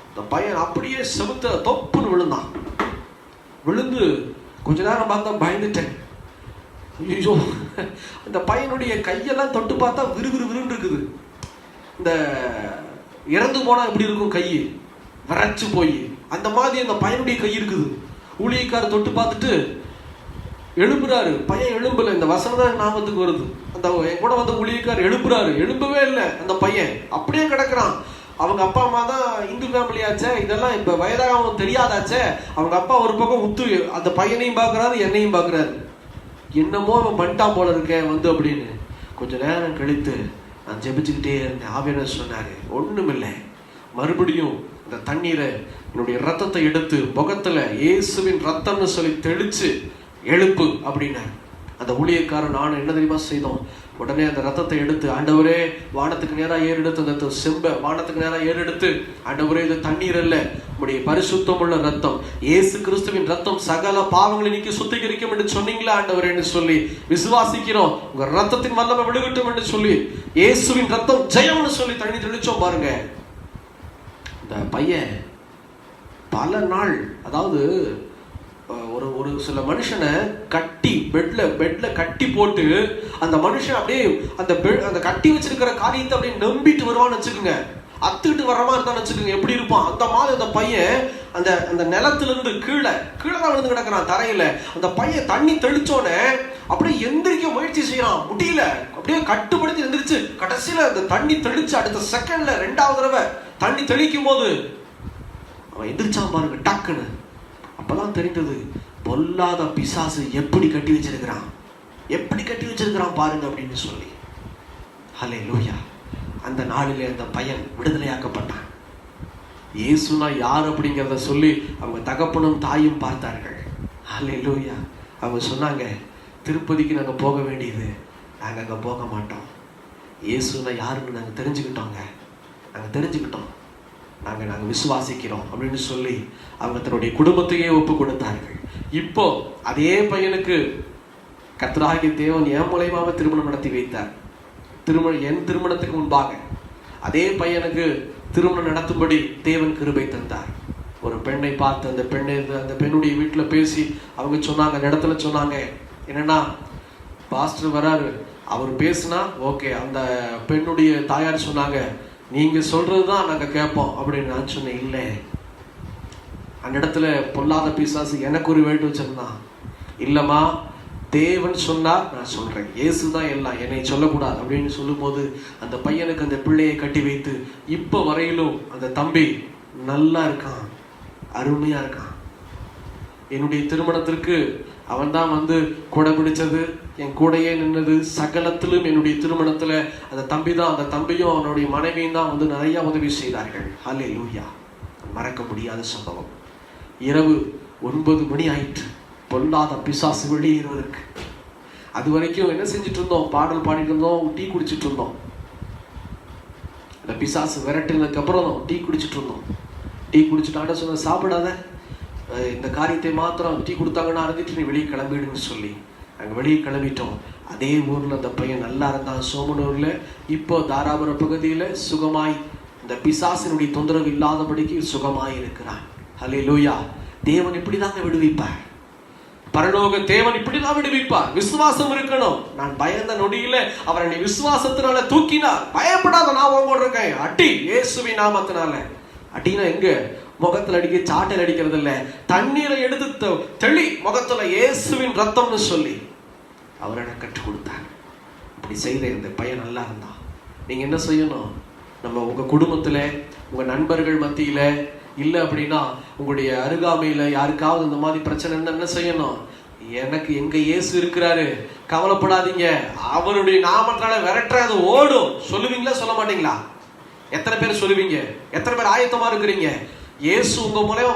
இந்த பையன் அப்படியே செவுத்த தொப்புன்னு விழுந்தான். விழுந்து கொஞ்ச நேரம் பார்த்தா பயந்துட்டேன். ஐயோ, அந்த பையனுடைய கையெல்லாம் தொட்டு பார்த்தா விறுவிறுன்னு இருக்குது. இந்த இறந்து போனா எப்படி இருக்கும் கை, விரைச்சு போய் அந்த மாதிரி அந்த பையனுடைய கை இருக்குது. ஊழியக்காரர் தொட்டு பார்த்துட்டு எழுப்புறாரு, பையன் எழும்பல. இந்த வசனம் தான் ஞாபகத்துக்கு வருது. அந்த கூட வந்த ஊழியக்காரர் எழுப்புறாரு, எழும்பவே இல்லை. அந்த பையன் அப்படியே கிடக்குறான். அவங்க அப்பா அம்மா தான் இந்து ஃபேமிலியாச்சே, இதெல்லாம் இப்ப வயதாகவும் தெரியாதாச்சே. அவங்க அப்பா ஒரு பக்கம் உத்து அந்த பையனையும் பார்க்கறாரு, என்னையும் பார்க்கறாரு. என்னமோ அவன் பண்ணிட்டான் போல இருக்கேன் வந்து அப்படின்னு. கொஞ்ச நேரம் கழித்து நான் ஜெபிச்சுக்கிட்டே இருந்தேன். ஆவியானவர் சொன்னாரு, ஒண்ணுமில்லை, மறுபடியும் இந்த தண்ணீரை என்னுடைய ரத்தத்தை எடுத்து முகத்துல இயேசுவின் ரத்தம்னு சொல்லி தெளிச்சு எழுப்பு அப்படின்னாரு. அந்த ஊழியக்காரன் நானும் என்ன தெரியுமா செய்தோம், உடனே அந்த ரத்தத்தை எடுத்து, ஆண்டவரே வானத்துக்கு நேராக ஏறெடுத்து, அந்த செம்ப வானத்துக்கு நேராக ஏறெடுத்து, ஆண்டவரே இது தண்ணீர் அல்ல, உடைய பரிசுத்தம் உள்ள ரத்தம், இயேசு கிறிஸ்துவின் ரத்தம் சகல பாவங்களை நீக்கி சுத்திகரிக்கும் என்று சொன்னீங்களா ஆண்டவரே என்று சொல்லி விசுவாசிக்கிறோம். உங்க ரத்தத்தின் வல்லமை விழுகட்டும் என்று சொல்லி இயேசுவின் ரத்தம் ஜெயம்னு சொல்லி தண்ணி தெளிச்சோம். பாருங்க, இந்த பையன் பல நாள், அதாவது ஒரு சில மனுஷனை கட்டி பெட்ல கட்டி போட்டு அந்த மனுஷன் அப்படியே அந்த கட்டி வச்சிருக்கிற காரியத்தை அப்படியே நம்பிட்டு வருவான்னு வச்சுக்கோங்க, அத்துக்கிட்டு வர்ற மாதிரி தான் வச்சுக்கோங்க, எப்படி இருப்பான் அந்த மாதிரி. அந்த பையன் அந்த நிலத்துல இருந்து கீழே தான் விழுந்து கிடக்குறான் தரையில. அந்த பையன் தண்ணி தெளிச்சோன்னே அப்படியே எந்திரிக்க முயற்சி செய்யறான், முடியல. அப்படியே கட்டுப்படுத்தி எந்திரிச்சு கடைசியில அந்த தண்ணி தெளிச்சு அடுத்த செகண்ட்ல 2வது தடவை தண்ணி தெளிக்கும் போது அவன் எந்திரிச்சான் பாருங்க டக்குன்னு. அப்பதான் தெரிந்தது, பொல்லாத பிசாசு எப்படி கட்டி வச்சிருக்கிறான் பாருங்க அப்படின்னு சொல்லி. ஹல்லேலூயா. அந்த நாளிலே அந்த பையன் விடுதலையாக்கப்பட்டான். இயேசுனா யார் அப்படிங்கிறத சொல்லி அவங்க தகப்பனும் தாயும் பார்த்தார்கள். ஹல்லேலூயா. அவங்க சொன்னாங்க, திருப்பதிக்கு நாங்க போக வேண்டியது, நாங்க அங்க போக மாட்டோம். இயேசுனா யாருன்னு நாங்க தெரிஞ்சுக்கிட்டோம், நாங்க விசுவாசிக்கிறோம் அப்படின்னு சொல்லி அவங்க தன்னுடைய குடும்பத்தையே ஒப்பு கொடுத்தார்கள். இப்போ அதே பையனுக்கு கர்த்தராகிய தேவன் என் மூலமாக திருமணம் நடத்தி வைத்தார். என் திருமணத்துக்கு முன்பாக அதே பையனுக்கு திருமணம் நடத்தும்படி தேவன் கிருபை தந்தார். ஒரு பெண்ணை பார்த்து அந்த பெண்ணுடைய வீட்டுல பேசி அவங்க சொன்னாங்க, அந்த இடத்துல சொன்னாங்க என்னன்னா, பாஸ்டர் வராரு, அவர் பேசுனா ஓகே. அந்த பெண்ணுடைய தாயார் சொன்னாங்க, நீங்க சொல்றதுதான் நாங்க கேட்போம் அப்படின்னு. நான் சொன்னேன், இல்லை, அந்த இடத்துல பொல்லாத பிசாசு எனக்கு ஒரு வேட்டு வச்சிருந்தான். இல்லம்மா, தேவன் சொன்னா நான் சொல்றேன், இயேசுதான் எல்லாம், என்னை சொல்லக்கூடாது அப்படின்னு சொல்லும் போது அந்த பையனுக்கு அந்த பிள்ளையை கட்டி வைத்து இப்ப வரையிலும் அந்த தம்பி நல்லா இருக்கான், அருமையா இருக்கான். என்னுடைய திருமணத்திற்கு அவன் தான் வந்து கூட பிடிச்சது, என் கூடையே நின்னது, சகலத்திலும் என்னுடைய திருமணத்துல அந்த தம்பியும் அவனுடைய மனைவியும் தான் வந்து நிறைய உதவி செய்தார்கள். ஹல்லேலூயா. மறக்க முடியாத சம்பவம். இரவு 9 மணி ஆயிற்று, பொல்லாத பிசாசு வெளியேறுவதற்கு. அது வரைக்கும் என்ன செஞ்சுட்டு இருந்தோம், பாடல் பாடிட்டு இருந்தோம், டீ குடிச்சிட்டு இருந்தோம். அந்த பிசாசு விரட்டினதுக்கு அப்புறம் டீ குடிச்சிட்டு இருந்தோம். டீ குடிச்சுட்டு சொன்ன, சாப்பிடாத, இந்த காரியத்தை மாத்திரம் டீ கொடுத்தாங்கன்னா அறுதிட்டு நீ வெளியே கிளம்பிடுன்னு சொல்லி நாங்கள் வெளியே கிளம்பிட்டோம். அதே ஊர்ல அந்த பையன் நல்லா இருந்தான், சோமனூர்ல. இப்போ தாராபுர பகுதியில சுகமாய், இந்த பிசாசினுடைய தொந்தரவு இல்லாதபடிக்கு சுகமாய் இருக்கிறான். ஹல்லேலூயா. தேவன் இப்படிதாங்க விடுவிப்பார். பரலோக தேவன் இப்படிதான் விடுவிப்பார். விசுவாசம் இருக்கணும். நான் பயந்த நொடியில அவரை நீ விசுவாசத்தினால தூக்கினார். பயப்படாத, நான் உங்களோட இருக்கேன். அடி, இயேசுவின் நாமத்தினால. அடினா எங்க, முகத்துல அடிக்க சாட்டையில் அடிக்கிறது இல்ல, தண்ணீரை எடுத்து தெளி முகத்துல இயேசுவின் ரத்தம்னு சொல்லி அவர் எனக்கு கற்றுக் கொடுத்தார். இப்படி செய்த இந்த பையன் நல்லா இருந்தான். நீங்க என்ன செய்யணும்? நம்ம உங்க குடும்பத்துல, உங்க நண்பர்கள் மத்தியில, இல்ல அப்படின்னா உங்களுடைய அருகாமையில யாருக்காவது இந்த மாதிரி பிரச்சனை என்ன செய்யணும்? எனக்கு எங்க இயேசு இருக்கிறாரு, கவலைப்படாதீங்க, அவருடைய நாமத்தால விரட்டுறது ஓடும் சொல்லுவீங்களா சொல்ல மாட்டீங்களா? எத்தனை பேர் சொல்லுவீங்க? எத்தனை பேர் ஆயத்தமா இருக்கிறீங்க? இயேசு உங்க மூலமா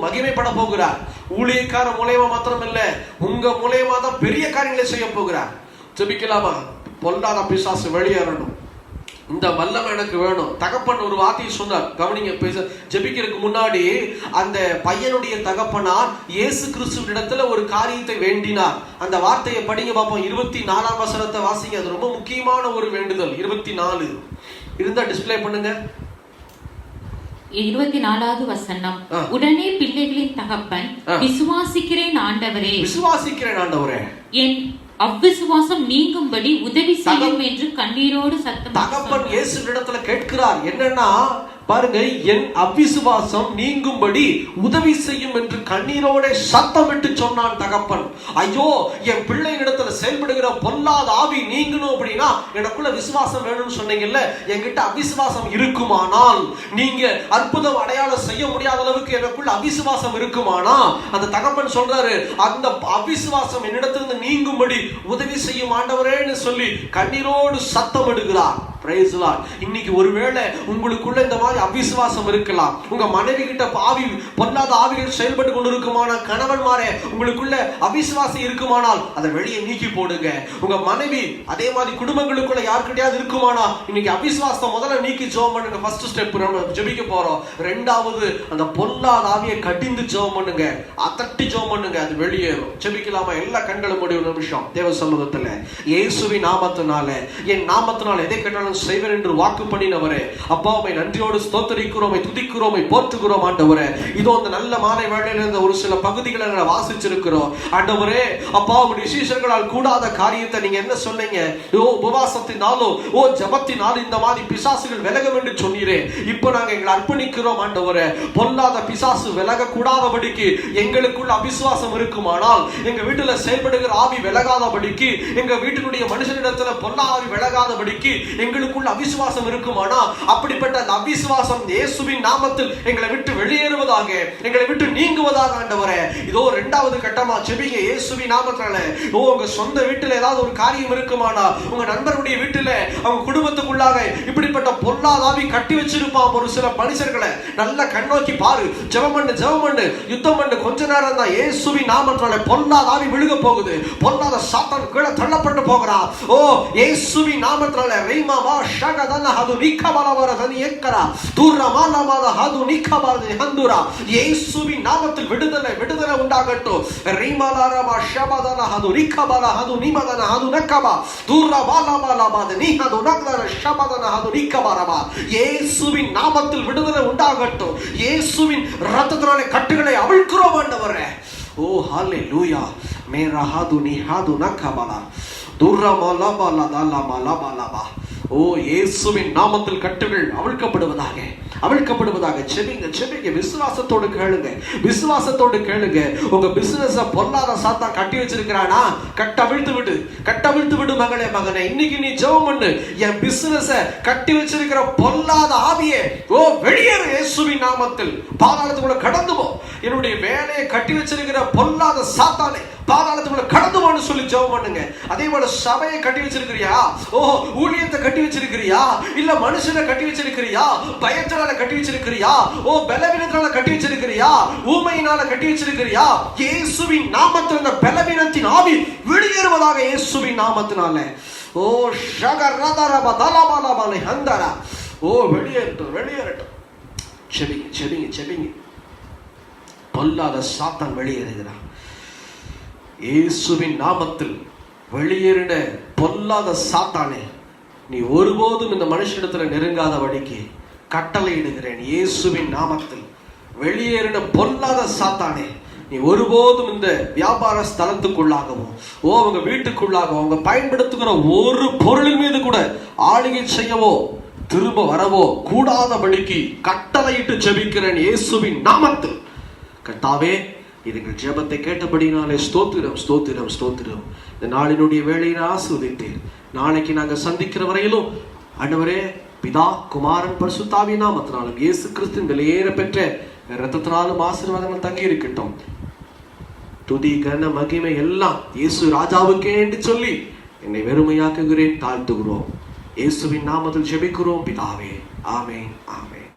மகிமைப்பட போகிறார். ஊழியக்கார மூலமா மாத்திரம் இல்ல, உங்க மூலமா தான் பெரிய காரியங்களை செய்ய போகிறார். ஜெபிக்கலாமா? பொல்லாத பிசாசு வெளியேறணும், இந்த வல்லமை எனக்கு வேணும். தகப்பன் ஒரு வார்த்தையை சொன்னார், கவனிங்க. ஜெபிக்கிறதுக்கு முன்னாடி அந்த பையனுடைய தகப்பனார் இயேசு கிறிஸ்துவின் இடத்துல ஒரு காரியத்தை வேண்டினார். அந்த வார்த்தையை படிங்க பார்ப்போம். 24ஆம் வசனத்தை வாசிங்க. அது ரொம்ப முக்கியமான ஒரு வேண்டுதல். 24 இருந்தா டிஸ்ப்ளே பண்ணுங்க. 24வது வசனம். உடனே பிள்ளைகளின் தகப்பன், விசுவாசிக்கிறேன் ஆண்டவரே, விசுவாசிக்கிறேன் ஆண்டவரே, என் அவ்விசுவாசம் நீங்கும்படி உதவி செய்யும் என்று கண்ணீரோடு சத்தம். தகப்பன் இயேசு இடத்துல கேட்கிறார். என்னன்னா பாருங்க, என் அவ்விசுவாசம் நீங்கும்படி உதவி செய்யும் என்று கண்ணீரோட சத்தமிட்டு சொன்னான் தகப்பன். ஐயோ, என் பிள்ளைகளிடத்துல செயல்படுகிற பொல்லாத ஆவி நீங்கணும் அப்படின்னா எனக்குள்ள விசுவாசம் வேணும்னு சொன்னீங்கல்ல, என்கிட்ட அவிசுவாசம் இருக்குமானால், நீங்க அற்புதம் அடையாளம் செய்ய முடியாத அளவுக்கு எனக்குள்ள அவிசுவாசம் இருக்குமானா, அந்த தகப்பன் சொல்றாரு, அந்த அவிசுவாசம் என்னிடத்திலிருந்து நீங்கும்படி உதவி செய்யும் ஆண்டவரேன்னு சொல்லி கண்ணீரோடு சத்தமிடுகிறார். Price Lord. இன்னைக்கு ஒருவேளை உங்களுக்குள்ள இந்த மாதிரி அவிசுவாசம் இருக்கலாம். உங்க மனைவி கிட்ட பொல்லாத ஆவிகள் செயல்பட்டு கொண்டிருக்குமான கணவன்மாரே, உங்களுக்குள்ள அவிசுவாசம் இருக்குமானால் அதை வெளியே நீக்கி போடுங்க. உங்க மனைவி அதே மாதிரி குடும்பங்களுக்குள்ள யாருக்கிட்டையாவது இருக்குமானா இன்னைக்கு அவிசுவாசம் முதல்ல நீக்கி ஜெபம் பண்ணுங்க. ஃபர்ஸ்ட் ஸ்டெப் நம்ம ஜெபிக்க போறோம். ரெண்டாவது, அந்த பொல்லாத ஆவியை கடிந்து ஜெபம் பண்ணுங்க, அதட்டி ஜெபம் பண்ணுங்க, அது வெளியேறும். ஜெபிக்கலாமா? எல்லா கண்களும் மூடி ஒரு நிமிஷம் தேவ சமூகத்துல. இயேசுவின் நாமத்தினால, என் நாமத்தினால எதை கேட்டாலும் செய்வேன் என்று வாக்கு பண்ணினவரே, அப்பா உம்மை நன்றியோடு ஸ்தோத்திரிக்கிறோம், துதிக்கிறோம், போற்றுகிறோம் ஆண்டவரே. இதோ இந்த நல்ல மாலை வேளையில இருந்த ஒரு சில பகுதிகளை நாங்கள் வாசிச்சிருக்கிறோம் ஆண்டவரே. அப்பா உம்முடைய சீஷர்களால் கூடாத காரியத்தை நீங்க என்ன சொன்னீங்க? ஓ உபவாசத்தினாலோ, ஓ ஜபத்தினாலோ இந்த மாதிரி பிசாசுகள் விலகும் என்று சொன்னீரே. இப்போ நாங்க எங்களை அர்ப்பணிக்கிறோம் ஆண்டவரே. பொல்லாத பிசாசு விலக கூடாதபடிக்கு எங்களுக்குள்ள அவிசுவாசம் இருக்குமானால், எங்க வீட்டுல செயல்படுகிற ஆவி விலகாதபடிக்கு, எங்க வீட்டினுடைய மனுஷனிடத்துல பொல்லாத ஆவி விலகாதபடிக்கு எங்களுக்குள்ள அவிசுவாசம் இருக்குமானா, அப்படிப்பட்ட அந்த அவிசுவாசம் இயேசுவின் நாமத்தில் எங்களை விட்டு வெளியேறுவதாக, எங்களை விட்டு நீங்குவதாக ஆண்டவரே. இதோ இரண்டாவது கட்டமா ஜெபிங்க இயேசுவின் நாமத்தினால. ஓ உங்க சொந்த வீட்டில் ஏதாவது ஒரு காரியம் இருக்குமானா, உங்க நண்பருடைய வீட்டில், அவங்க குடும்பத்துக்குள்ளாக இப்படிப்பட்ட பொல்லாத ஆவி கட்டி வச்சிருப்பான் ஒரு சில மனுஷர்களை. நல்ல கண்ணோக்கி பாரு, ஜெபம் பண்ணு, ஜெபம் பண்ணு, யுத்தம் பண்ணு. கொஞ்ச நேரம் தான் இயேசுவின் நாமத்தினால பொல்லாத ஆவி விழுக போகுது. பொல்லாத சாத்தான் கீழே தள்ளப்பட்டு போகிறான். ஓ இயேசுவின் நாமத்தினால ரைமாவா ஷகதன ஹது நிக்கபலவர தனி ஏக்கரா துர்ரமாலமாத ஹது நிக்கபரது ஹந்துரா. இயேசுவின் நாமத்தில் விடுதலை, விடுதலை உண்டாகட்டும். ரைமாலாரமா ஷபதன ஹது நிக்கபல ஹது நிமதன ஹது நக்கபா துர்ரமாலமாலமாத நீ ஹது நக்தன ஷபதன ஹது நிக்கபரமா. இயேசுவின் நாமத்தில் விடுதலை உண்டாகட்டும். இயேசுவின் இரத்தத்தினாலே கட்டுகளை அவிழ்க்கிறோம் ஆண்டவரே. ஓ ஹalleluya. மேரா ஹது நீ ஹது நக்கபலா துர்ரமாலமாலதலமாலமாலமா. ஓ இயேசுவின் நாமத்தில் கட்டுகள் அவிழ்க்கப்படுவதாக, அவிழ்க்கப்படுவதாக. செபிங்க, செபிங்க, விசுவாசத்தோடு கேளுங்க, விசுவாசத்தோடு கேளுங்க. உங்க பிசினஸ் பொல்லாத சாத்தான் கட்டி வச்சிருக்கிறானா, கட்டவிழ்த்து விடு, கட்டவிழ்த்து விடு மகளே, மகனே. இன்னைக்கு நீ ஜெபம் பண்ணு, என் பிசினஸ் கட்டி வச்சிருக்கிற பொல்லாத ஆவியே ஓ வெளியேறு இயேசுவின் நாமத்தில். பாதாளத்துக்குள்ள கடந்து போ. என்னுடைய வேலையை கட்டி வச்சிருக்கிற பொல்லாத சாத்தானே பாதாளத்துக்குள்ள கடந்து போன்னு சொல்லி ஜெபம் பண்ணுங்க. அதே போல சபையை கட்டி வச்சிருக்கிறியா? ஓ ஊழியத்தை கட்டி வச்சிருக்கிறியா? இல்ல மனுஷனை கட்டி வச்சிருக்கிறியா? பயத்தினால கட்டி வச்சிருக்கிறியா? ஓ பலவீனத்தினால கட்டி வச்சிருக்கிறியா? ஊமையினால கட்டி வச்சிருக்கிறியா? இயேசுவின் நாமத்தில் அந்த பலவீனத்தின் ஆவி வெளியேறுவதாக இயேசுவின் நாமத்தினால. ஓ ஷகரதரபதலபலபலை ஹந்தரா. ஓ வெளியேறட்டும், வெளியேறட்டும். செபிங்க, செபிங்க, செபிங்க. பொல்லாத சாத்தான் வெளியேறுகிறான் இயேசுவின் நாமத்தில். வெளியேறின பொல்லாத சாத்தானே, நீ ஒருபோதும் இந்த மனுஷனிடத்துல நெருங்காதபடிக்கு கட்டளை இடுகிறேன் இயேசுவின் நாமத்தில். வெளியேறின பொல்லாத சாத்தானே, நீ ஒருபோதும் இந்த வியாபார ஸ்தலத்துக்குள்ளாகவும், ஓ அவங்க வீட்டுக்குள்ளாகவும், அவங்க பயன்படுத்துகிற ஒரு பொருளின் மீது கூட ஆளுகை செய்யவோ திரும்ப வரவோ கூடாதபடிக்கு கட்டளையிட்டு ஜெபிக்கிறேன் இயேசுவின் நாமத்தில். கர்த்தாவே, இதுங்கள் ஜெபத்தை கேட்டபடினாலே ஸ்தோத்திரம் ஸ்தோத்திரம் ஸ்தோத்திரம். இந்த நாளினுடைய வேளையை ஆசீர்வதித்தீர். நாளைக்கு நாங்கள் சந்திக்கிற வரையிலும் ஆண்டவரே, பிதா குமாரன் பரிசுத்தாவியின் நாமத்தினாலும் இயேசு கிறிஸ்துவின் விலையேற பெற்ற இரத்தத்தினாலும் ஆசீர்வாதங்கள் தங்கி இருக்கட்டும். துதி கன மகிமை எல்லாம் இயேசு ராஜாவுக்கே என்று சொல்லி என்னை வெறுமையாக்குகிறேன், தாழ்த்துகிறோம். இயேசுவின் நாமத்தில் ஜெபிக்கிறோம் பிதாவே. ஆமென், ஆமென்.